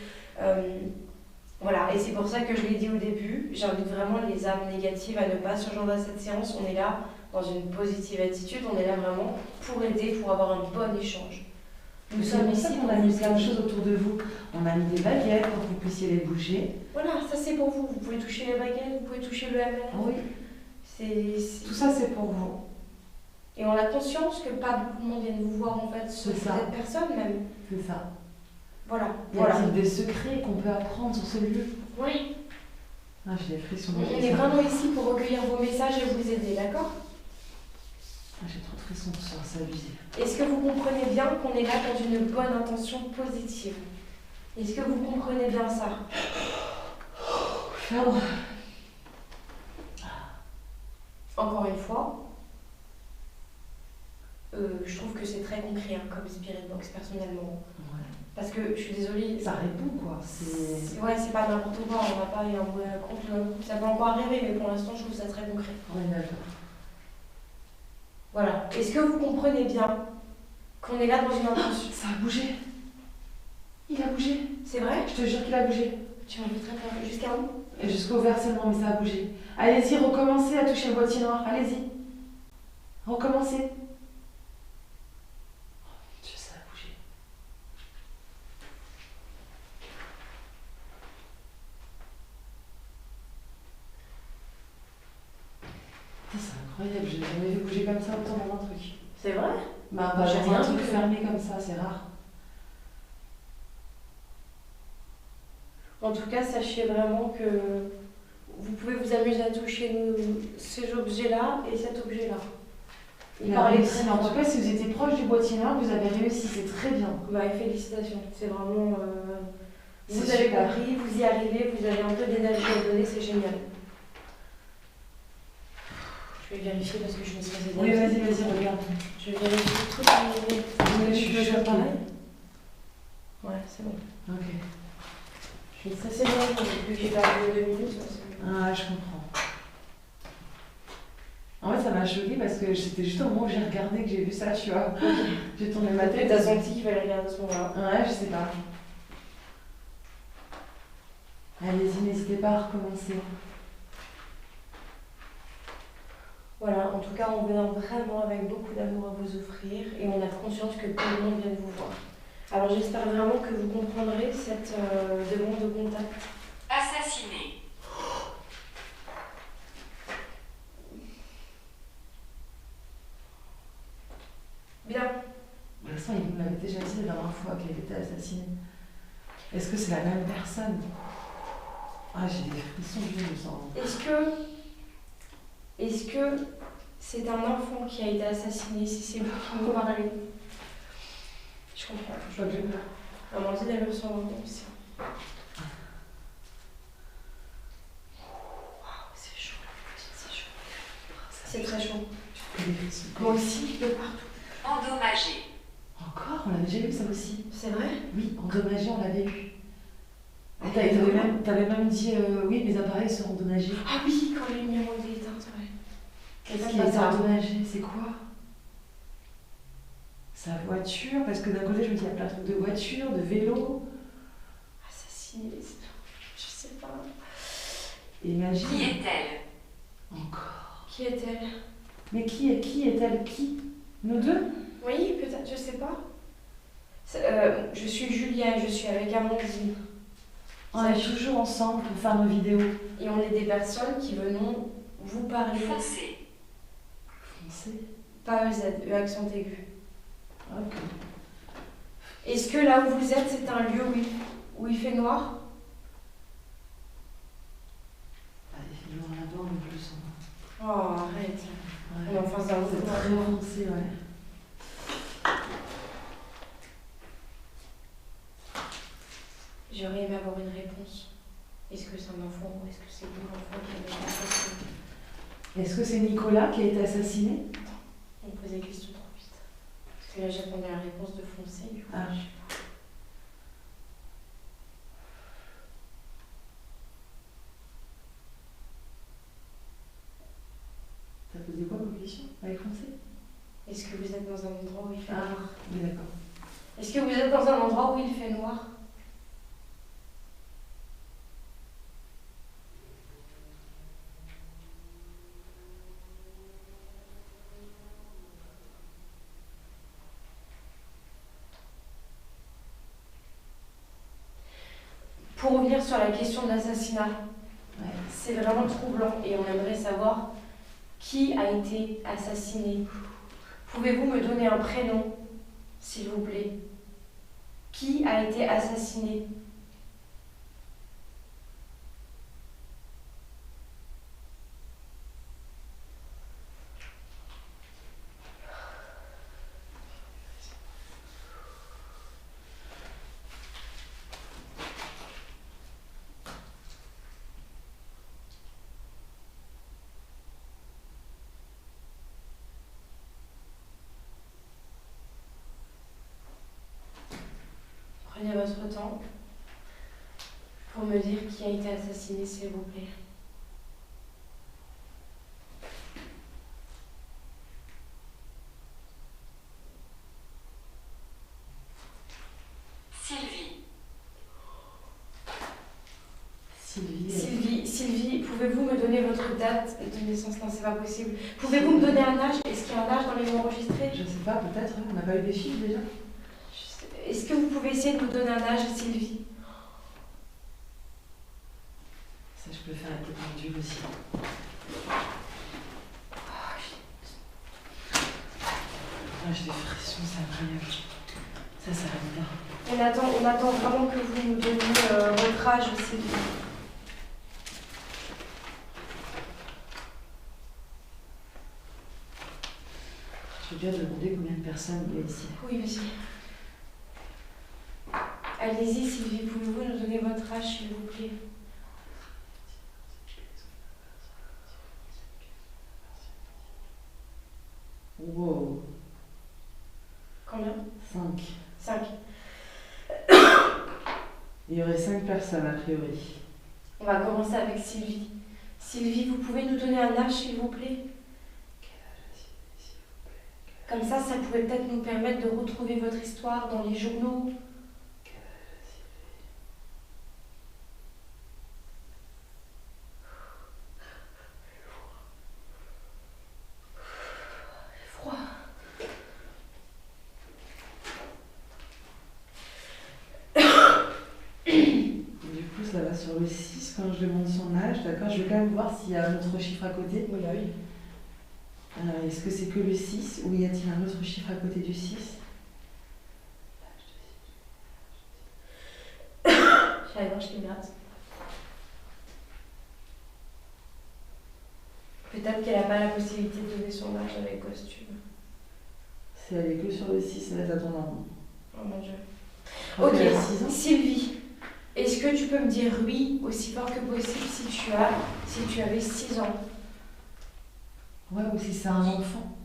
Voilà, et c'est pour ça que je l'ai dit au début. J'invite vraiment les âmes négatives à ne pas se joindre à cette séance. On est là dans une positive attitude. On est là vraiment pour aider, pour avoir un bon échange. Nous sommes ici pour pour a mis vous plein de aider. choses autour de vous. On a mis des baguettes pour que vous puissiez les bouger. Voilà, ça c'est pour vous. Vous pouvez toucher les baguettes, vous pouvez toucher le ML. Oui. C'est... Tout ça c'est pour vous. Et on a conscience que pas beaucoup de monde viennent vous voir en fait, C'est sauf ça. cette personne même. C'est ça. Voilà. Y a-t-il des secrets qu'on peut apprendre sur ce lieu? Oui. Ah, j'ai des frissons. On est vraiment ici pour recueillir vos messages et vous aider, d'accord? Ah, j'ai trop de frissons ce soir, c'est abusé. Est-ce que vous comprenez bien qu'on est là dans une bonne intention positive? Est-ce que vous comprenez bien ça? Ferme. Encore une fois, je trouve que c'est très concret hein, comme Spirit Box personnellement. Ouais. Parce que je suis désolée. Ça répond quoi. C'est... Ouais, c'est pas n'importe quoi, on va pas y envoyer un compte. Ça peut encore arriver, mais pour l'instant, je trouve ça très concret. On est d'accord. Voilà. Est-ce que vous comprenez bien qu'on est là dans une intention? Ça a bougé. Il a bougé. C'est vrai? Je te jure qu'il a bougé. Tu m'as fait très peur. Jusqu'à où? Et jusqu'au versement, mais ça a bougé. Allez-y, recommencez à toucher le boîtier noir. Allez-y. Recommencez. Oh mon Dieu, ça a bougé. Ça, c'est incroyable, j'ai jamais vu bouger comme ça autant dans un truc. C'est vrai? Bah, J'ai j'ai rien un truc vu. fermé comme ça, c'est rare. En tout cas, sachez vraiment que vous pouvez vous amuser à toucher ces objets-là et cet objet-là. Il a réussi, mais en tout cas, si vous étiez proche du boîtier noir, vous avez réussi, c'est très bien. Bah, félicitations. C'est vraiment. Vous C'est avez super. compris, vous y arrivez, vous avez un peu d'énergie à donner, c'est génial. Je vais vérifier parce que je me suis stressée. Oui, vas-y, regarde. Je vais vérifier toutes les... Je suis déjà pareil. Ouais, c'est bon. Ok. Je suis stressée bien, vu que j'ai perdu 2 minutes. Ouais, Ah, je comprends. En fait, ça m'a choquée parce que c'était juste au moment où j'ai regardé que j'ai vu ça, tu vois. J'ai tourné ma tête. t'as senti qu'il fallait regarder à ce moment-là. Ouais, je sais pas. Allez-y, n'hésitez pas à recommencer. Voilà, en tout cas, on vient vraiment avec beaucoup d'amour à vous offrir et on a conscience que tout le monde vient de vous voir. Alors j'espère vraiment que vous comprendrez cette demande de contact. Assassiné. Bien. Vincent, il nous l'avait déjà dit la dernière fois qu'elle était assassinée. Est-ce que c'est la même personne? Ah, j'ai des frissons, je me sens. Est-ce que c'est un enfant qui a été assassiné si c'est vous qui nous parlez? Je comprends. Je crois que j'ai peur. Amandine, elle me sent aussi. Waouh, c'est chaud, c'est chaud. C'est très chaud. Moi aussi, de partout. Endommagé. Encore? On l'avait déjà eu ça aussi. C'est vrai? Oui, endommagé, on l'avait eu. T'avais même dit oui, mes appareils seront endommagés. Ah oui, quand les lumières ont été éteintes, ouais. Qu'est-ce qui a été endommagé? C'est quoi? Sa voiture? Parce que d'un côté, je me dis, il y a plein de trucs de voiture, de vélo. Assassinée, je sais pas. Imagine. Qui est-elle? Encore. Qui est-elle? Mais qui est-elle? Qui? Nous deux? Oui, peut-être, je sais pas. Je suis Julia et je suis avec Amandine. On est toujours ensemble pour faire nos vidéos. Et on est des personnes qui venons vous parler. Foncé. Foncé. Pas EZ, E accent aigu. Ok. Est-ce que là où vous êtes, c'est un lieu où il fait noir? Ah, il fait noir là-bas en plus. Oh, arrête. Ouais. On est en face d'un C'est très foncé, ouais. J'aurais aimé avoir une réponse. Est-ce que c'est un enfant ou est-ce que c'est vous l'enfant qui a été assassiné? Est-ce que c'est Nicolas qui a été assassiné? On pose des questions trop vite. Parce que là, j'attendais la réponse de Foncé, du coup. Ah. Je sais pas. T'as posé quoi comme question avec Foncé? Est-ce que vous êtes dans un endroit où il fait Ah, noir? oui, d'accord. Est-ce que vous êtes dans un endroit où il fait noir? Pour revenir sur la question de l'assassinat, Ouais. c'est vraiment troublant et on aimerait savoir qui a été assassiné. Pouvez-vous me donner un prénom, s'il vous plaît? Qui a été assassiné? Prenez votre temps pour me dire qui a été assassiné, s'il vous plaît. Sylvie. Sylvie, pouvez-vous me donner votre date de naissance? Non, c'est pas possible. Pouvez-vous me donner un âge? Est-ce qu'il y a un âge dans les mots enregistrés? Je sais pas, peut-être, on n'a pas eu des chiffres déjà. Est-ce que vous pouvez essayer de me donner un âge, Sylvie? Ça, je peux le faire avec le pendule aussi. Ah, j'ai des frissons, c'est incroyable. Ça s'arrête pas. On attend vraiment que vous nous donniez votre âge, Sylvie. Je veux bien demander combien de personnes il y a ici. Oui, vas-y. Allez-y, Sylvie, pouvez-vous nous donner votre âge, s'il vous plaît? Il y aurait 5 personnes a priori. On va commencer avec Sylvie. Sylvie, vous pouvez nous donner un âge, s'il vous plaît? Comme ça pourrait peut-être nous permettre de retrouver votre histoire dans les journaux. Froid. Du coup, ça va sur le 6 quand je demande son âge, d'accord? Je vais quand même voir s'il y a un autre chiffre à côté. Oui, bah oui. Alors, est-ce que c'est que le 6 ou y a-t-il un autre chiffre à côté du 6? J'ai la gorge qui me gratte. Peut-être qu'elle n'a pas la possibilité de donner son âge avec costume. Si elle est que sur le 6, elle attend en rond. Oh mon dieu. Donc, Ok, elle a 6 ans. Sylvie, est-ce que tu peux me dire oui aussi fort que possible si tu avais 6 ans? Ouais, ou si c'est un enfant.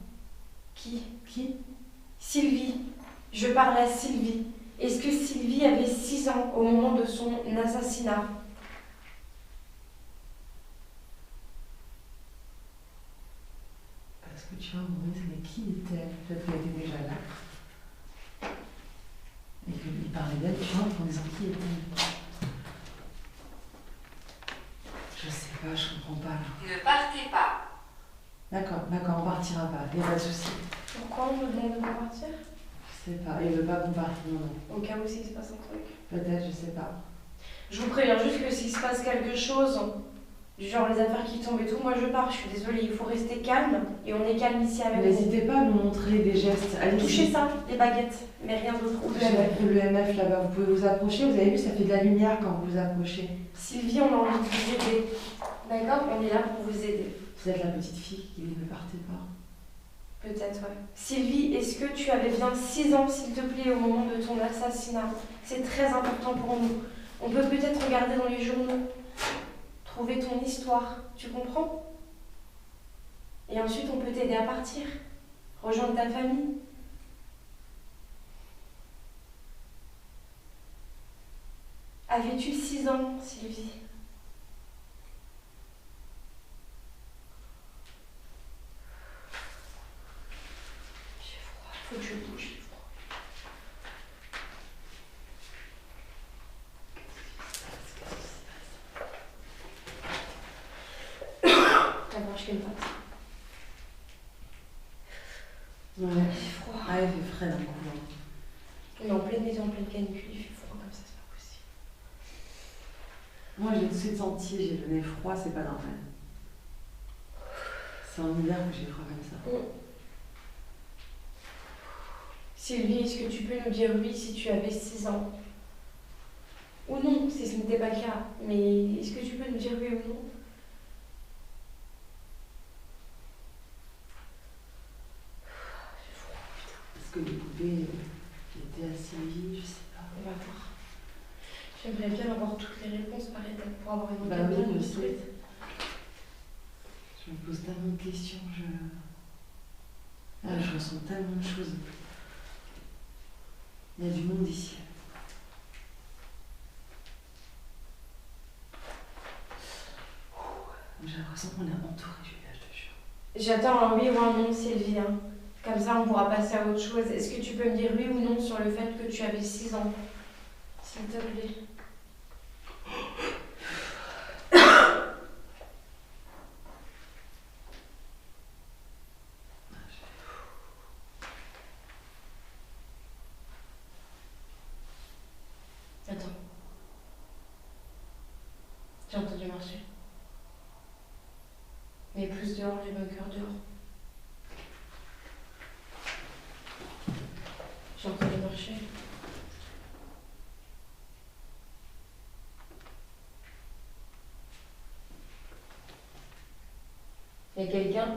Qui? Sylvie. Je parle à Sylvie. Est-ce que Sylvie avait 6 ans au moment de son assassinat? Parce que tu vois, Maurice, mais qui était-elle? Peut-être qu'elle était déjà là. Et qu'il parlait d'elle, tu vois, en disant qui était-elle? Je sais pas, je comprends pas là. Ne partez pas. D'accord, on partira pas, y a pas de souci. Pourquoi on me demande de pas partir? Je sais pas, il veut pas qu'on parte, non. Au cas où s'il se passe un truc. Peut-être, je sais pas. Je vous préviens juste que s'il se passe quelque chose, du genre les affaires qui tombent et tout, moi je pars, je suis désolée, il faut rester calme et on est calme ici avec vous. N'hésitez pas à nous montrer des gestes. Allez, Touchez ça, les baguettes, mais rien d'autre. Ou de la J'ai pris le MF là-bas, vous pouvez vous approcher, vous avez vu, ça fait de la lumière quand vous vous approchez. Sylvie, on a envie de vous aider. D'accord? On est là pour vous aider. Vous êtes la petite fille qui dit ne partez pas. Peut-être, ouais. Sylvie, est-ce que tu avais bien 6 ans, s'il te plaît, au moment de ton assassinat? C'est très important pour nous. On peut peut-être regarder dans les journaux, trouver ton histoire, tu comprends? Et ensuite, on peut t'aider à partir, rejoindre ta famille. Avais-tu 6 ans, Sylvie? J'ai froid, faut que je bouge, j'ai froid. La gorge qui me passe. Ouais. J'ai froid. Ah, il fait frais dans le couloir. On est en pleine maison, en pleine canicule, il fait froid comme ça, c'est pas possible. Moi, j'ai tout de suite senti, j'ai donné froid, c'est pas normal. C'est en hiver que j'ai froid comme ça. Sylvie, est-ce que tu peux nous dire oui si tu avais 6 ans? Ou non, si ce n'était pas le cas. Mais est-ce que tu peux nous dire oui ou non? Est-ce que les poupées étaient à Sylvie? Je sais pas. On va voir. J'aimerais bien avoir toutes les réponses par étapes pour avoir une Bah enquête oui, bien moi construite. aussi. Je me pose tellement de questions, je ressens tellement de choses. Il y a du monde ici. J'ai l'impression qu'on est entouré, Julia, je te jure. J'attends un oui ou un non, Sylvie. Hein. Comme ça, on pourra passer à autre chose. Est-ce que tu peux me dire oui ou non sur le fait que tu avais 6 ans? S'il te plaît. Attends. J'ai entendu marcher. Mais plus dehors, les bunkers dehors. J'ai entendu marcher. Il y a quelqu'un?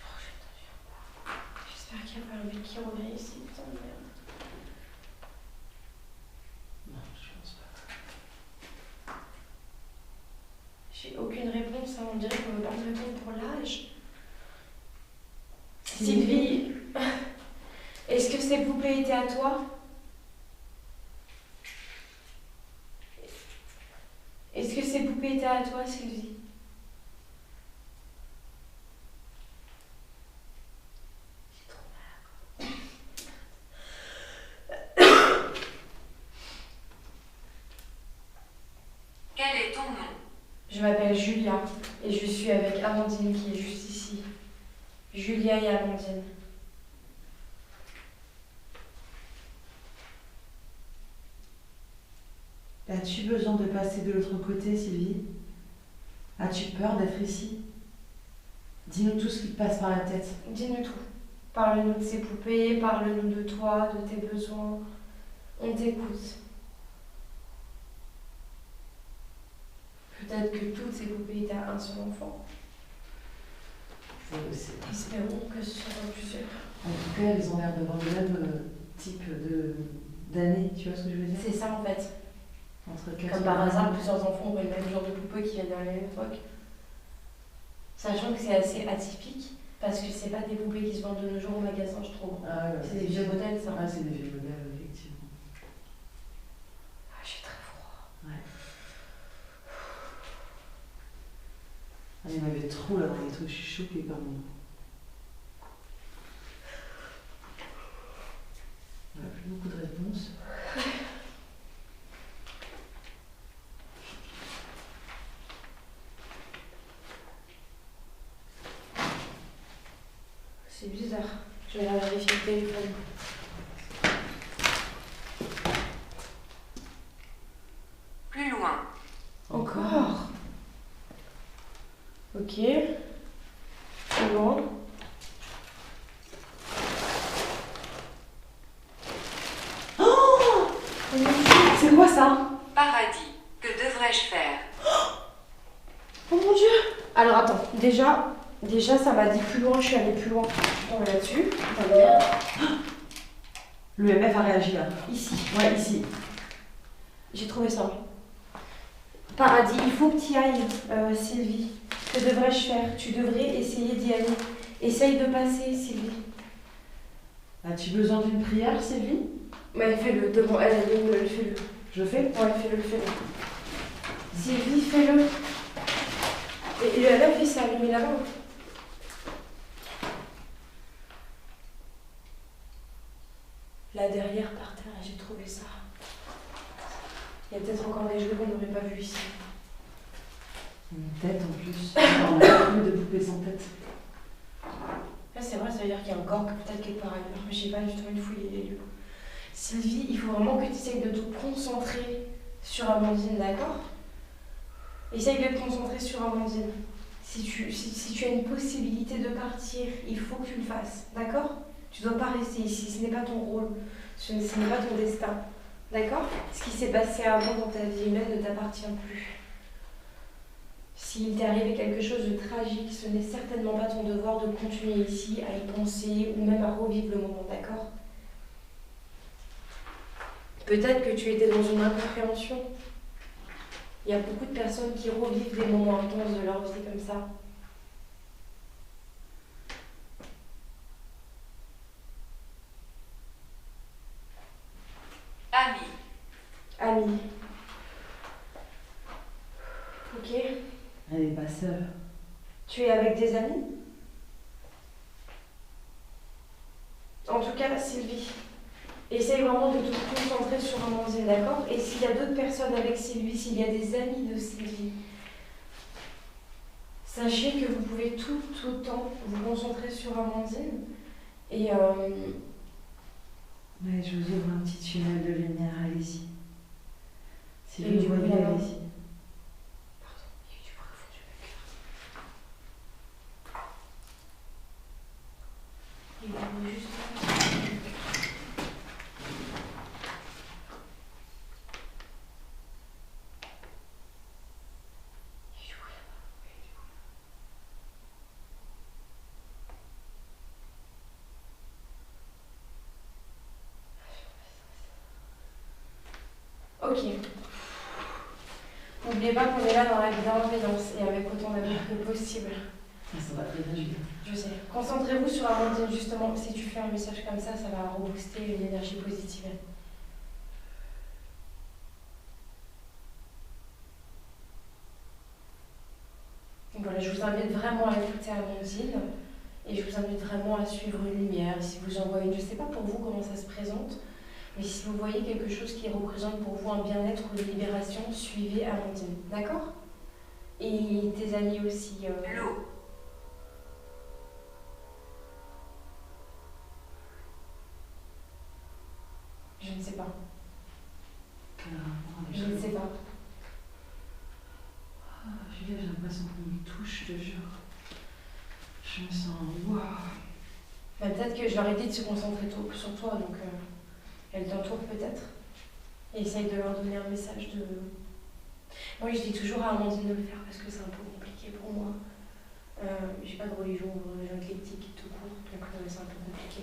Oh, j'ai entendu un pas. J'espère qu'il n'y a pas un mec qui revient ici, putain de merde. Non, je pense pas. J'ai aucune réponse, hein. On dirait qu'on veut pas me répondre pour l'âge. Sylvie. à toi? Est-ce que ces poupées étaient à toi, Sylvie? Quel est ton nom? Je m'appelle Julia et je suis avec Amandine qui est juste ici. Julia et Amandine. As-tu besoin de passer de l'autre côté, Sylvie? As-tu peur d'être ici? Dis-nous tout ce qui te passe par la tête. Dis-nous tout. Parle-nous de ces poupées, parle-nous de toi, de tes besoins. On t'écoute. Peut-être que toutes ces poupées étaient à un seul enfant. C'est possible. Espérons que ce soit plusieurs. En tout cas, elles ont l'air d'avoir le même type d'année, tu vois ce que je veux dire? C'est ça en fait. Entre Comme par hasard, plusieurs enfants ont le même genre de poupées qui viennent de la même époque. Sachant que c'est assez atypique, parce que c'est pas des poupées qui se vendent de nos jours au magasin, je trouve. Ah, ouais, C'est des vieux modèles, ça. Ah, c'est des vieux modèles, effectivement. Ah, j'ai très froid. Ouais. Ah, il y en avait trop là dans les trucs, je suis choquée par moi. On n'a plus beaucoup de réponses. C'est bizarre. Je vais aller vérifier le téléphone. Plus loin. Encore. Ok. C'est bon. Oh, c'est quoi ça? Paradis. Que devrais-je faire? Oh mon dieu. Alors attends, déjà ça m'a dit plus loin, je suis allée plus loin. On va là-dessus. Le MF a réagi là. Ici. Ouais, ici. J'ai trouvé ça. Paradis, il faut que tu y ailles, Sylvie. Que devrais-je faire? Tu devrais essayer d'y aller. Essaye de passer, Sylvie. As-tu besoin d'une prière, Sylvie? Mais fais-le, devant elle, fais-le. Je fais? Ouais, fais-le. Sylvie, fais-le. Et la fille s'est allumée là-bas. Là derrière, par terre, j'ai trouvé ça. Il y a peut-être encore des jeux qu'on n'aurait pas vus ici. Une tête en plus. On a plus de poupées sans tête. Là, c'est vrai, ça veut dire qu'il y a un corps peut-être quelque part ailleurs. Mais je sais pas, j'ai trop envie de fouiller les lieux. Sylvie, il faut vraiment que tu essayes de te concentrer sur Amandine, d'accord? Essaye de te concentrer sur Amandine. Si tu as une possibilité de partir, il faut que tu le fasses, d'accord? Tu dois pas rester ici, ce n'est pas ton rôle, ce n'est pas ton destin, d'accord? Ce qui s'est passé avant dans ta vie humaine ne t'appartient plus. S'il t'est arrivé quelque chose de tragique, ce n'est certainement pas ton devoir de continuer ici, à y penser ou même à revivre le moment, d'accord? Peut-être que tu étais dans une incompréhension. Il y a beaucoup de personnes qui revivent des moments intenses de leur vie comme ça. Ami. Ok. Elle n'est pas seule. Tu es avec des amis? En tout cas, Sylvie, essaye vraiment de te concentrer sur Amandine, d'accord? Et s'il y a d'autres personnes avec Sylvie, s'il y a des amis de Sylvie, sachez que vous pouvez tout autant vous concentrer sur Amandine. Et Ouais, je vous ouvre un petit tunnel de lumière, allez-y. Si Et vous du voyez, bruit là-bas. allez-y. pardon, il y a eu du bruit au fond du cœur. Il y a du bruit juste là. Ok. N'oubliez pas qu'on est là dans la bienveillance et avec autant d'amour que possible. Ça va très bien, Julie. Je sais. Concentrez-vous sur Amandine, justement. Si tu fais un message comme ça va rebooster une énergie positive. Donc voilà, je vous invite vraiment à écouter Amandine et je vous invite vraiment à suivre une lumière. Si vous en voyez, je ne sais pas pour vous comment ça se présente, mais si vous voyez quelque chose qui représente pour vous un bien-être ou une libération, suivez Amandine. D'accord? Et tes amis aussi. L'eau. Je ne sais pas. Je ne sais pas. Julia, j'ai l'impression qu'on me touche, je te jure. Je me sens... Waouh. Bah, peut-être que je leur ai dit de se concentrer sur toi, donc elles t'entourent peut-être. Et essaye de leur donner un message de... Moi, je dis toujours à Amandine de le faire parce que c'est un peu compliqué pour moi. J'ai pas de religion éclectique tout court, donc c'est un peu compliqué.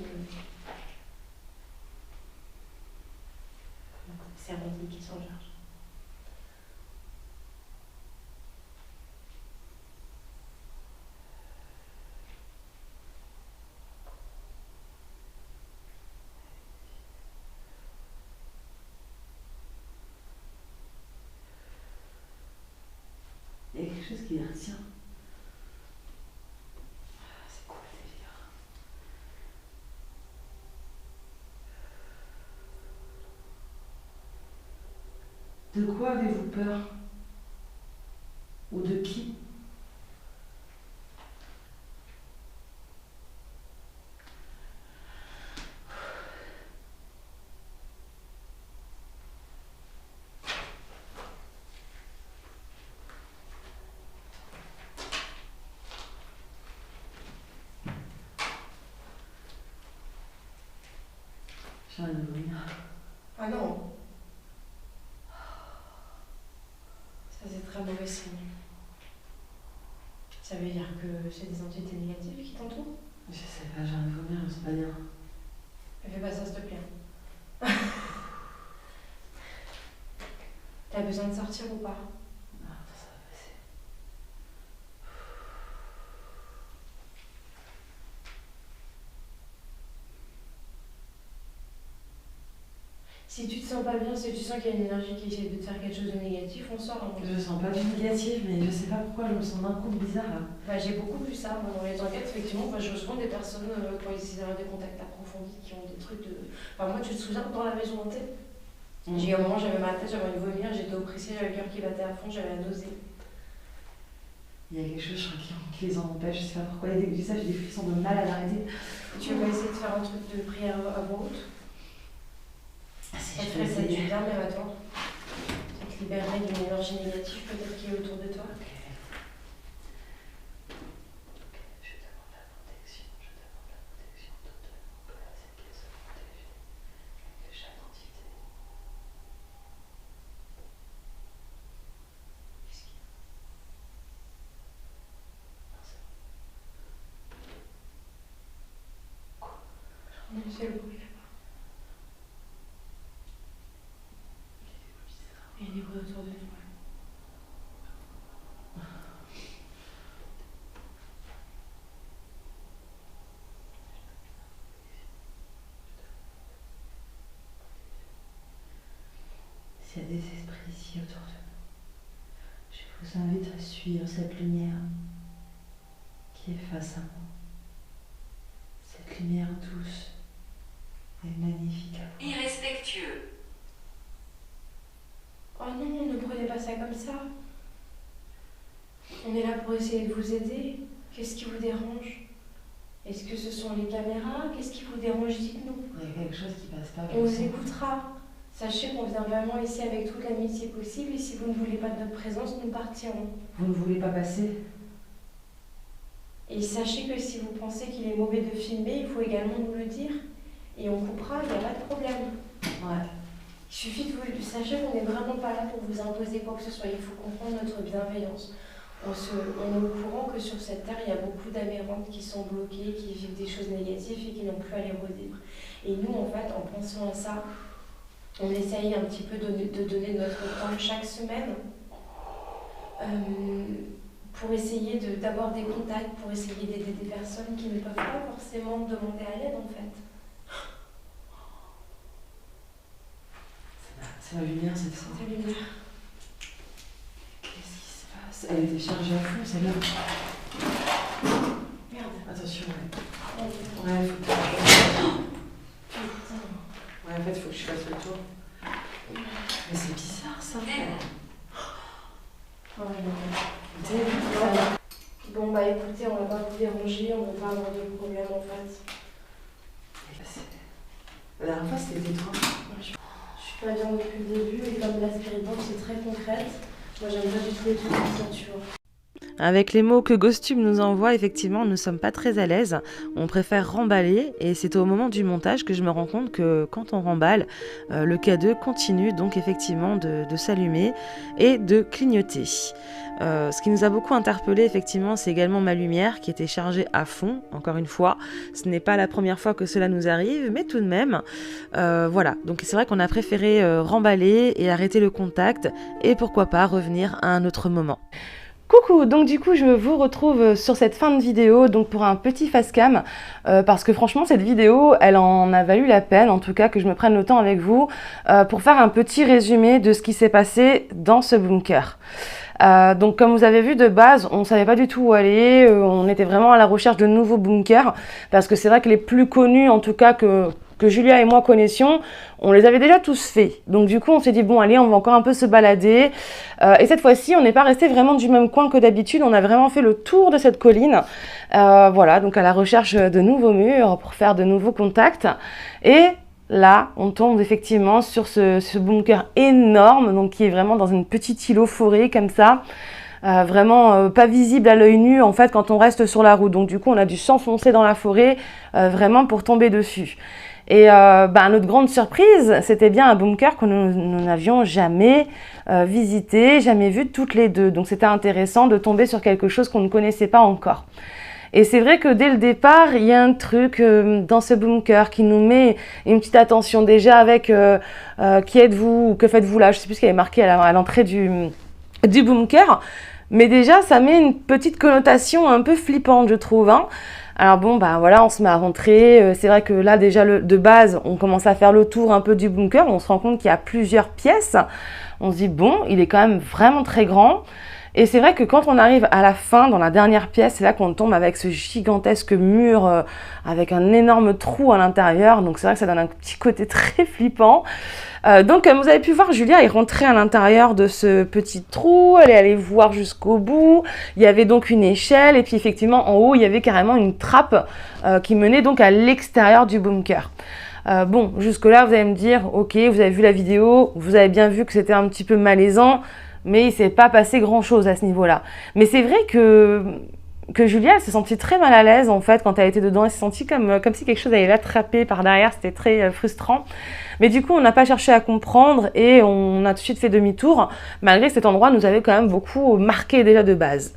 C'est Amandine qui s'en charge. Il y a quelque chose qui les retient. C'est quoi le délire? De quoi avez-vous peur? Ou de qui? J'ai envie de vomir. Ah non. Ça, c'est très mauvais signe. Ça veut dire que c'est des entités négatives qui t'entourent? Je sais pas, j'ai envie de vomir, je sais pas dire. Fais pas ça, s'il te plaît. T'as besoin de sortir ou pas? Non, attends, ça va passer. Si tu te sens pas bien, si tu sens qu'il y a une énergie qui essaie de te faire quelque chose de négatif, on sort. Hein. Je sens pas du négatif, mais je sais pas pourquoi je me sens d'un coup bizarre là. Bah, j'ai beaucoup vu ça, moi, dans les enquêtes, effectivement. Bah, je reçois des personnes, quand ils essaient d'avoir des contacts approfondis, qui ont des trucs de... Enfin, moi, tu te souviens, dans la maison hantée, j'ai eu un moment, j'avais ma tête, j'avais envie de vomir, j'étais oppressée, j'avais le cœur qui battait à fond, j'avais la nausée. Il y a quelque chose, je crois, qui les en empêche, je sais pas pourquoi. Dès que je dis ça, j'ai des frissons de mal à l'arrêter. Tu vas essayer de faire un truc de prière à voix haute. Ça te ferait peut-être du bien, même à toi. Ça te libérerait d'une énergie négative, peut-être, qui est autour de toi. Je demande la protection totalement place et qu'elle soit protégée de chaque entité. Qu'est-ce qu'il y a? Non, c'est bon. Quoi? Non, c'est le bruit là-bas. Il y a des bruits autour de nous. S'il y a des esprits ici autour de nous, je vous invite à suivre cette lumière qui est face à moi. Cette lumière douce et magnifique à voir. Irrespectueux. Oh non, ne prenez pas ça comme ça. On est là pour essayer de vous aider. Qu'est-ce qui vous dérange? Est-ce que ce sont les caméras? Qu'est-ce qui vous dérange? Dites-nous. Il y a quelque chose qui passe pas. On vous écoutera. Sachez qu'on vient vraiment ici avec toute l'amitié possible et si vous ne voulez pas de notre présence, nous partirons. Vous ne voulez pas passer? Et sachez que si vous pensez qu'il est mauvais de filmer, il faut également nous le dire. Et on coupera, il n'y a pas de problème. Ouais. Il suffit de vous... Sachez qu'on n'est vraiment pas là pour vous imposer quoi que ce soit. Il faut comprendre notre bienveillance. On est au courant que sur cette terre, il y a beaucoup d'amérantes qui sont bloquées, qui vivent des choses négatives et qui n'ont plus à les revivre. Et nous, en fait, en pensant à ça, on essaye un petit peu de donner notre temps chaque semaine pour essayer d'avoir des contacts, pour essayer d'aider des personnes qui ne peuvent pas forcément demander à l'aide en fait. C'est la lumière cette fois. C'est la lumière. Qu'est-ce qui se passe? Elle était chargée à fond celle-là. Merde. Attention, ouais. Ouais. Ouais, faut que tu... Putain. Ouais, en fait, il faut que je fasse le tour. Mais c'est bizarre ça. Bon bah écoutez, on va pas vous déranger, on va pas avoir de problème en fait. La dernière fois c'était toi. Je suis pas bien depuis le début et comme la spirit box c'est très concrète, moi j'aime pas du tout les trucs comme ça, tu vois. Avec les mots que Ghostube nous envoie, effectivement, nous ne sommes pas très à l'aise. On préfère remballer et c'est au moment du montage que je me rends compte que quand on remballe, le K2 continue donc effectivement de s'allumer et de clignoter. Ce qui nous a beaucoup interpellé effectivement, c'est également ma lumière qui était chargée à fond, encore une fois. Ce n'est pas la première fois que cela nous arrive, mais tout de même, voilà. Donc c'est vrai qu'on a préféré remballer et arrêter le contact et pourquoi pas revenir à un autre moment. Coucou, donc du coup je vous retrouve sur cette fin de vidéo donc pour un petit face cam parce que franchement cette vidéo elle en a valu la peine, en tout cas que je me prenne le temps avec vous pour faire un petit résumé de ce qui s'est passé dans ce bunker. Donc comme vous avez vu de base on ne savait pas du tout où aller, on était vraiment à la recherche de nouveaux bunkers parce que c'est vrai que les plus connus en tout cas que Julia et moi connaissions, on les avait déjà tous faits. Donc du coup, on s'est dit, bon, allez, on va encore un peu se balader. Et cette fois-ci, on n'est pas resté vraiment du même coin que d'habitude. On a vraiment fait le tour de cette colline. Voilà, donc à la recherche de nouveaux murs pour faire de nouveaux contacts. Et là, on tombe effectivement sur ce bunker énorme, donc qui est vraiment dans une petite îlot forêt comme ça. Vraiment pas visible à l'œil nu en fait quand on reste sur la route. Donc du coup, on a dû s'enfoncer dans la forêt vraiment pour tomber dessus. Et notre grande surprise, c'était bien un bunker que nous n'avions jamais visité, jamais vu toutes les deux. Donc c'était intéressant de tomber sur quelque chose qu'on ne connaissait pas encore. Et c'est vrai que dès le départ, il y a un truc dans ce bunker qui nous met une petite attention déjà avec qui êtes-vous ou que faites-vous là. Je ne sais plus ce qu'il y avait marqué à l'entrée du bunker. Mais déjà, ça met une petite connotation un peu flippante, je trouve, hein. Alors bon, bah voilà, on se met à rentrer. C'est vrai que là, déjà, de base, on commence à faire le tour un peu du bunker. On se rend compte qu'il y a plusieurs pièces. On se dit, bon, il est quand même vraiment très grand. Et c'est vrai que quand on arrive à la fin, dans la dernière pièce, c'est là qu'on tombe avec ce gigantesque mur avec un énorme trou à l'intérieur. Donc c'est vrai que ça donne un petit côté très flippant. Donc comme vous avez pu voir, Julia est rentrée à l'intérieur de ce petit trou, elle est allée voir jusqu'au bout. Il y avait donc une échelle et puis effectivement en haut, il y avait carrément une trappe qui menait donc à l'extérieur du bunker. Bon, jusque-là, vous allez me dire, ok, vous avez vu la vidéo, vous avez bien vu que c'était un petit peu malaisant, mais il ne s'est pas passé grand-chose à ce niveau-là. Mais c'est vrai que Julia, elle s'est sentie très mal à l'aise en fait quand elle était dedans. Elle s'est sentie comme si quelque chose allait l'attraper par derrière. C'était très frustrant. Mais du coup, on n'a pas cherché à comprendre et on a tout de suite fait demi-tour, malgré que cet endroit nous avait quand même beaucoup marqué déjà de base.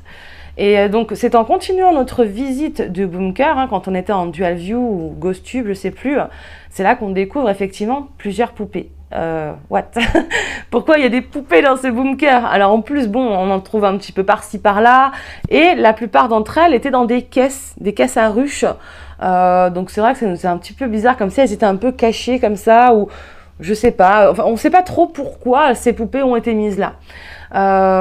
Et donc, c'est en continuant notre visite du bunker, hein, quand on était en dual view ou ghost tube, je sais plus, c'est là qu'on découvre effectivement plusieurs poupées. What? Pourquoi il y a des poupées dans ce bunker? Alors en plus, bon, on en trouve un petit peu par-ci par-là, et la plupart d'entre elles étaient dans des caisses à ruches. Donc c'est vrai que c'est un petit peu bizarre, comme si elles étaient un peu cachées comme ça, ou je sais pas, enfin on sait pas trop pourquoi ces poupées ont été mises là.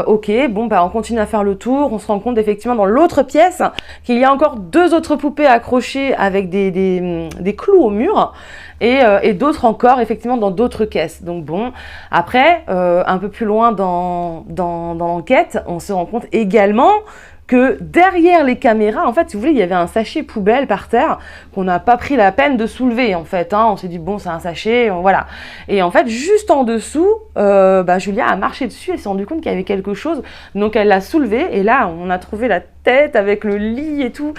Ok, bon bah on continue à faire le tour, on se rend compte effectivement dans l'autre pièce qu'il y a encore deux autres poupées accrochées avec des clous au mur et d'autres encore effectivement dans d'autres caisses. Donc bon, après un peu plus loin dans l'enquête, on se rend compte également que derrière les caméras, en fait, si vous voulez, il y avait un sachet poubelle par terre qu'on n'a pas pris la peine de soulever, en fait. Hein. On s'est dit, bon, c'est un sachet, voilà. Et en fait, juste en dessous, Julia a marché dessus, elle s'est rendue compte qu'il y avait quelque chose. Donc, elle l'a soulevé, et là, on a trouvé la tête avec le lit et tout.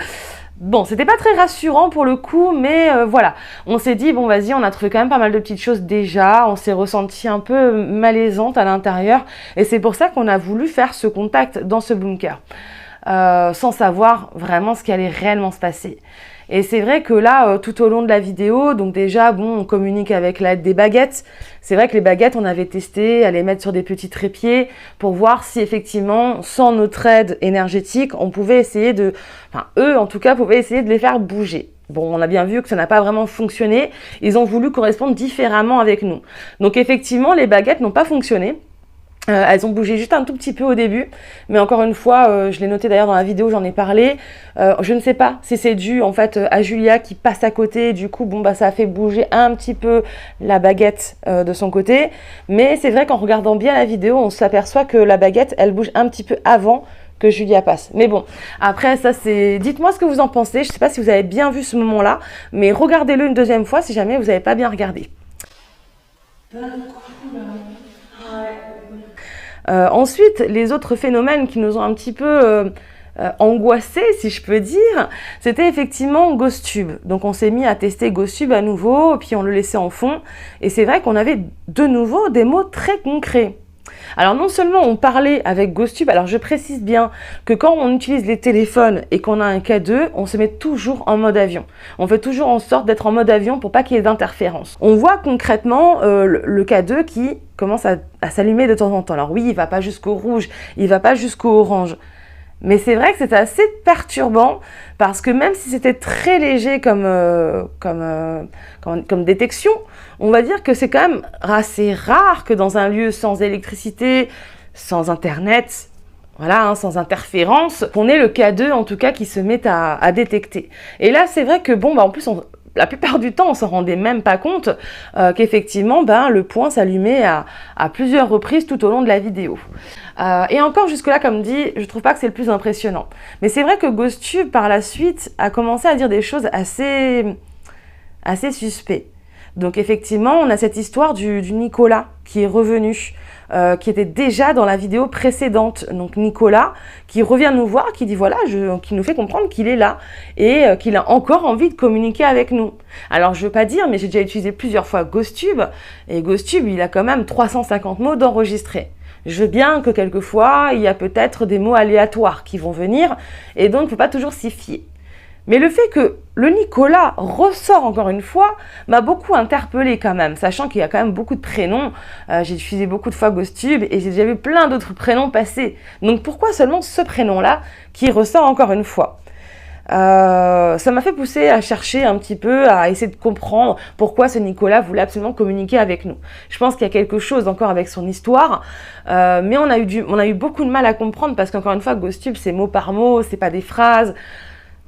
Bon, c'était pas très rassurant pour le coup, mais voilà. On s'est dit, bon, vas-y, on a trouvé quand même pas mal de petites choses déjà. On s'est ressenti un peu malaisante à l'intérieur. Et c'est pour ça qu'on a voulu faire ce contact dans ce bunker. Sans savoir vraiment ce qui allait réellement se passer. Et c'est vrai que là, tout au long de la vidéo, donc déjà, bon, on communique avec l'aide des baguettes. C'est vrai que les baguettes, on avait testé à les mettre sur des petits trépieds pour voir si effectivement, sans notre aide énergétique, on pouvait essayer de... Enfin, eux, en tout cas, pouvaient essayer de les faire bouger. Bon, on a bien vu que ça n'a pas vraiment fonctionné. Ils ont voulu correspondre différemment avec nous. Donc effectivement, les baguettes n'ont pas fonctionné. Elles ont bougé juste un tout petit peu au début, mais encore une fois, je l'ai noté d'ailleurs dans la vidéo, j'en ai parlé. Je ne sais pas si c'est dû en fait à Julia qui passe à côté, du coup, bon bah ça a fait bouger un petit peu la baguette de son côté. Mais c'est vrai qu'en regardant bien la vidéo, on s'aperçoit que la baguette, elle bouge un petit peu avant que Julia passe. Mais bon, après ça c'est... Dites-moi ce que vous en pensez. Je ne sais pas si vous avez bien vu ce moment-là, mais regardez-le une deuxième fois si jamais vous n'avez pas bien regardé. Ensuite, les autres phénomènes qui nous ont un petit peu angoissés, si je peux dire, c'était effectivement GhostTube. Donc on s'est mis à tester GhostTube à nouveau, puis on le laissait en fond. Et c'est vrai qu'on avait de nouveau des mots très concrets. Alors non seulement on parlait avec GhostTube, alors je précise bien que quand on utilise les téléphones et qu'on a un K2, on se met toujours en mode avion. On fait toujours en sorte d'être en mode avion pour pas qu'il y ait d'interférence. On voit concrètement le K2 qui commence à s'allumer de temps en temps. Alors oui, il va pas jusqu'au rouge, il va pas jusqu'au orange. Mais c'est vrai que c'est assez perturbant parce que même si c'était très léger comme détection, on va dire que c'est quand même assez rare que dans un lieu sans électricité, sans internet, voilà, hein, sans interférence, qu'on ait le K2 en tout cas qui se met à détecter. Et là, c'est vrai que bon, bah en plus, la plupart du temps, on s'en rendait même pas compte qu'effectivement, le point s'allumait à plusieurs reprises tout au long de la vidéo. Et encore jusque-là, comme dit, je trouve pas que c'est le plus impressionnant. Mais c'est vrai que GhostTube, par la suite, a commencé à dire des choses assez suspectes. Donc effectivement, on a cette histoire du Nicolas qui est revenu, qui était déjà dans la vidéo précédente. Donc Nicolas qui revient nous voir, qui dit voilà, qui nous fait comprendre qu'il est là et qu'il a encore envie de communiquer avec nous. Alors je veux pas dire, mais j'ai déjà utilisé plusieurs fois GhostTube et GhostTube, il a quand même 350 mots d'enregistrés. Je veux bien que quelquefois, il y a peut-être des mots aléatoires qui vont venir et donc il ne faut pas toujours s'y fier. Mais le fait que le Nicolas ressort encore une fois m'a beaucoup interpellée quand même, sachant qu'il y a quand même beaucoup de prénoms. J'ai utilisé beaucoup de fois GhostTube et j'ai déjà vu plein d'autres prénoms passer. Donc pourquoi seulement ce prénom-là qui ressort encore une fois ? Ça m'a fait pousser à chercher un petit peu, à essayer de comprendre pourquoi ce Nicolas voulait absolument communiquer avec nous. Je pense qu'il y a quelque chose encore avec son histoire, mais on a eu beaucoup de mal à comprendre parce qu'encore une fois, GhostTube, c'est mot par mot, c'est pas des phrases.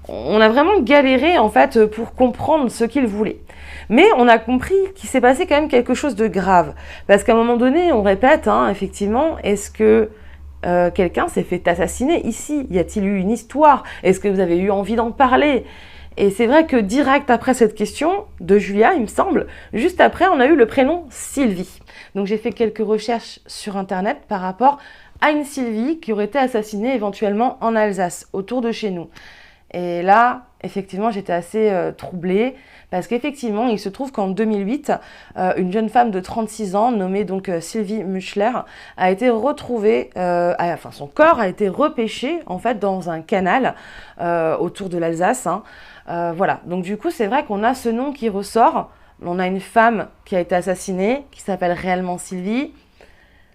On a vraiment galéré en fait pour comprendre ce qu'il voulait. Mais on a compris qu'il s'est passé quand même quelque chose de grave. Parce qu'à un moment donné, on répète, effectivement, est-ce que quelqu'un s'est fait assassiner ici? Y a-t-il eu une histoire? Est-ce que vous avez eu envie d'en parler? Et c'est vrai que direct après cette question de Julia, il me semble, juste après, on a eu le prénom Sylvie. Donc j'ai fait quelques recherches sur Internet par rapport à une Sylvie qui aurait été assassinée éventuellement en Alsace, autour de chez nous. Et là, effectivement, j'étais assez troublée parce qu'effectivement, il se trouve qu'en 2008, une jeune femme de 36 ans, nommée donc Sylvie Muchler, a été retrouvée, son corps a été repêché en fait dans un canal autour de l'Alsace. Voilà, donc du coup, c'est vrai qu'on a ce nom qui ressort. On a une femme qui a été assassinée, qui s'appelle réellement Sylvie.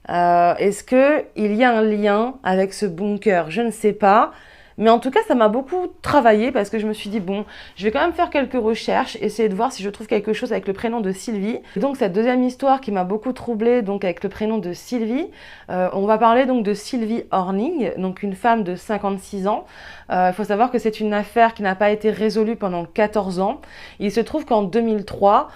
Est-ce qu'il y a un lien avec ce bunker? Je ne sais pas. Mais en tout cas, ça m'a beaucoup travaillé parce que je me suis dit, bon, je vais quand même faire quelques recherches, essayer de voir si je trouve quelque chose avec le prénom de Sylvie. Et donc, cette deuxième histoire qui m'a beaucoup troublée, donc avec le prénom de Sylvie, on va parler donc de Sylvie Horning, donc une femme de 56 ans. Il faut savoir que c'est une affaire qui n'a pas été résolue pendant 14 ans. Il se trouve qu'en 2003,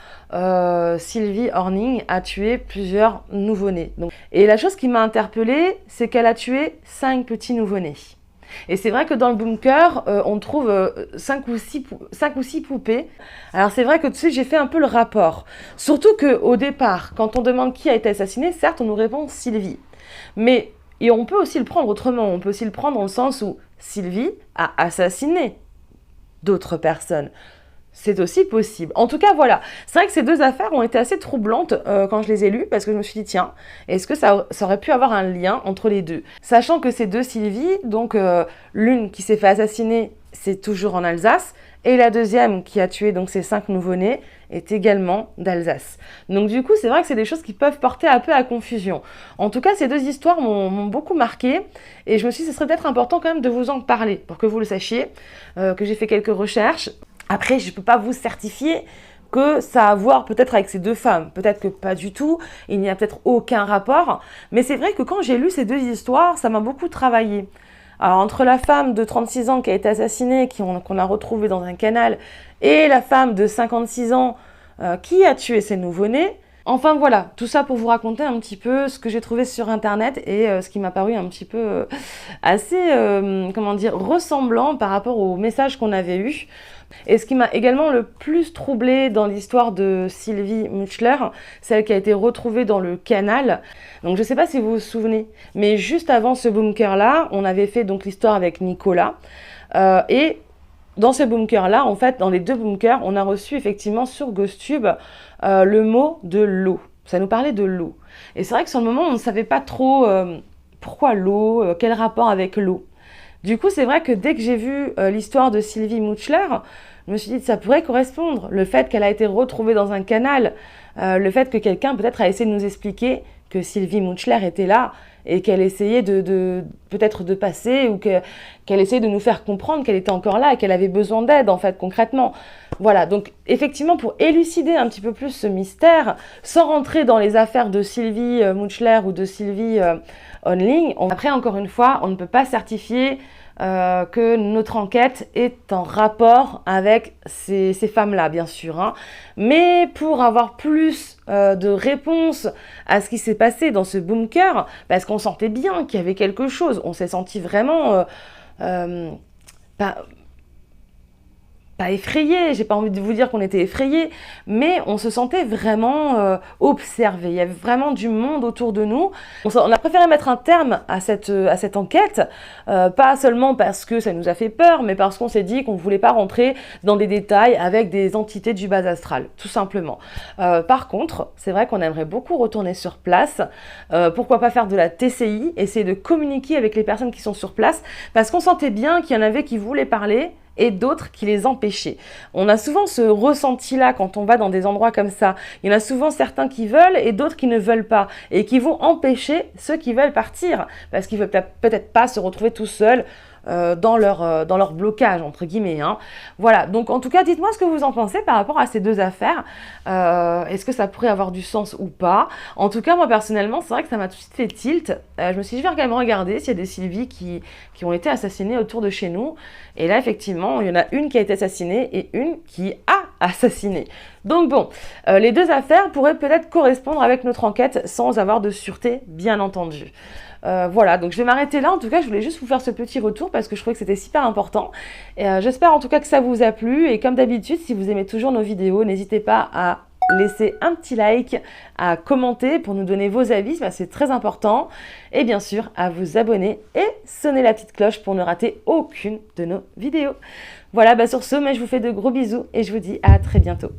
Sylvie Horning a tué plusieurs nouveau-nés. Et la chose qui m'a interpellée, c'est qu'elle a tué 5 petits nouveau-nés. Et c'est vrai que dans le bunker, on trouve 5 ou 6 poupées. Alors c'est vrai que j'ai fait un peu le rapport. Surtout qu'au départ, quand on demande qui a été assassiné, certes, on nous répond Sylvie. Mais et on peut aussi le prendre autrement. On peut aussi le prendre dans le sens où Sylvie a assassiné d'autres personnes. C'est aussi possible. En tout cas, voilà. C'est vrai que ces deux affaires ont été assez troublantes quand je les ai lues parce que je me suis dit, tiens, est-ce que ça aurait pu avoir un lien entre les deux? Sachant que ces deux Sylvie, donc l'une qui s'est fait assassiner, c'est toujours en Alsace, Et la deuxième qui a tué donc ces 5 nouveau-nés est également d'Alsace. Donc du coup, c'est vrai que c'est des choses qui peuvent porter un peu à confusion. En tout cas, ces 2 histoires m'ont beaucoup marqué et je me suis dit que ce serait peut-être important quand même de vous en parler pour que vous le sachiez, que j'ai fait quelques recherches. Après, je ne peux pas vous certifier que ça a à voir peut-être avec ces 2 femmes. Peut-être que pas du tout, il n'y a peut-être aucun rapport. Mais c'est vrai que quand j'ai lu ces 2 histoires, ça m'a beaucoup travaillé. Alors, entre la femme de 36 ans qui a été assassinée, qu'on a retrouvée dans un canal, et la femme de 56 ans qui a tué ses nouveau-nés. Enfin voilà, tout ça pour vous raconter un petit peu ce que j'ai trouvé sur internet et ce qui m'a paru un petit peu assez, comment dire, ressemblant par rapport au message qu'on avait eu. Et ce qui m'a également le plus troublée dans l'histoire de Sylvie Mutschler, celle qui a été retrouvée dans le canal. Donc je ne sais pas si vous vous souvenez, mais juste avant ce bunker-là, on avait fait donc l'histoire avec Nicolas. Et dans ce bunker-là, en fait, dans les 2 bunkers, on a reçu effectivement sur GhostTube le mot de l'eau. Ça nous parlait de l'eau. Et c'est vrai que sur le moment, on ne savait pas trop pourquoi l'eau, quel rapport avec l'eau. Du coup, c'est vrai que dès que j'ai vu l'histoire de Sylvie Mutschler, je me suis dit que ça pourrait correspondre. Le fait qu'elle a été retrouvée dans un canal, le fait que quelqu'un peut-être a essayé de nous expliquer que Sylvie Mutschler était là et qu'elle essayait peut-être de passer ou qu'elle essayait de nous faire comprendre qu'elle était encore là et qu'elle avait besoin d'aide, en fait, concrètement. Voilà, donc effectivement, pour élucider un petit peu plus ce mystère, sans rentrer dans les affaires de Sylvie Mutschler ou de Sylvie Onling, après, encore une fois, on ne peut pas certifier que notre enquête est en rapport avec ces femmes-là, bien sûr. Hein. Mais pour avoir plus de réponses à ce qui s'est passé dans ce bunker, parce qu'on sentait bien qu'il y avait quelque chose, on s'est senti vraiment pas effrayé, j'ai pas envie de vous dire qu'on était effrayé, mais on se sentait vraiment observé. Il y avait vraiment du monde autour de nous. On a préféré mettre un terme à cette enquête, pas seulement parce que ça nous a fait peur, mais parce qu'on s'est dit qu'on ne voulait pas rentrer dans des détails avec des entités du bas astral, tout simplement. Par contre, c'est vrai qu'on aimerait beaucoup retourner sur place. Pourquoi pas faire de la TCI, essayer de communiquer avec les personnes qui sont sur place, parce qu'on sentait bien qu'il y en avait qui voulaient parler, et d'autres qui les empêchaient. On a souvent ce ressenti-là quand on va dans des endroits comme ça. Il y en a souvent certains qui veulent et d'autres qui ne veulent pas et qui vont empêcher ceux qui veulent partir parce qu'ils ne veulent peut-être pas se retrouver tout seuls dans leur blocage, entre guillemets. Hein. Voilà, donc en tout cas, dites-moi ce que vous en pensez par rapport à ces 2 affaires. Est-ce que ça pourrait avoir du sens ou pas? En tout cas, moi personnellement, c'est vrai que ça m'a tout de suite fait tilt. Je me suis dit, je vais quand même regarder s'il y a des Sylvie qui ont été assassinées autour de chez nous. Et là, effectivement, il y en a une qui a été assassinée et une qui a assassiné. Donc bon, les 2 affaires pourraient peut-être correspondre avec notre enquête sans avoir de sûreté, bien entendu. Voilà, donc je vais m'arrêter là. En tout cas, je voulais juste vous faire ce petit retour parce que je trouvais que c'était super important. Et j'espère en tout cas que ça vous a plu. Et comme d'habitude, si vous aimez toujours nos vidéos, n'hésitez pas à laisser un petit like, à commenter pour nous donner vos avis, c'est très important. Et bien sûr, à vous abonner et sonner la petite cloche pour ne rater aucune de nos vidéos. Voilà, sur ce, je vous fais de gros bisous et je vous dis à très bientôt.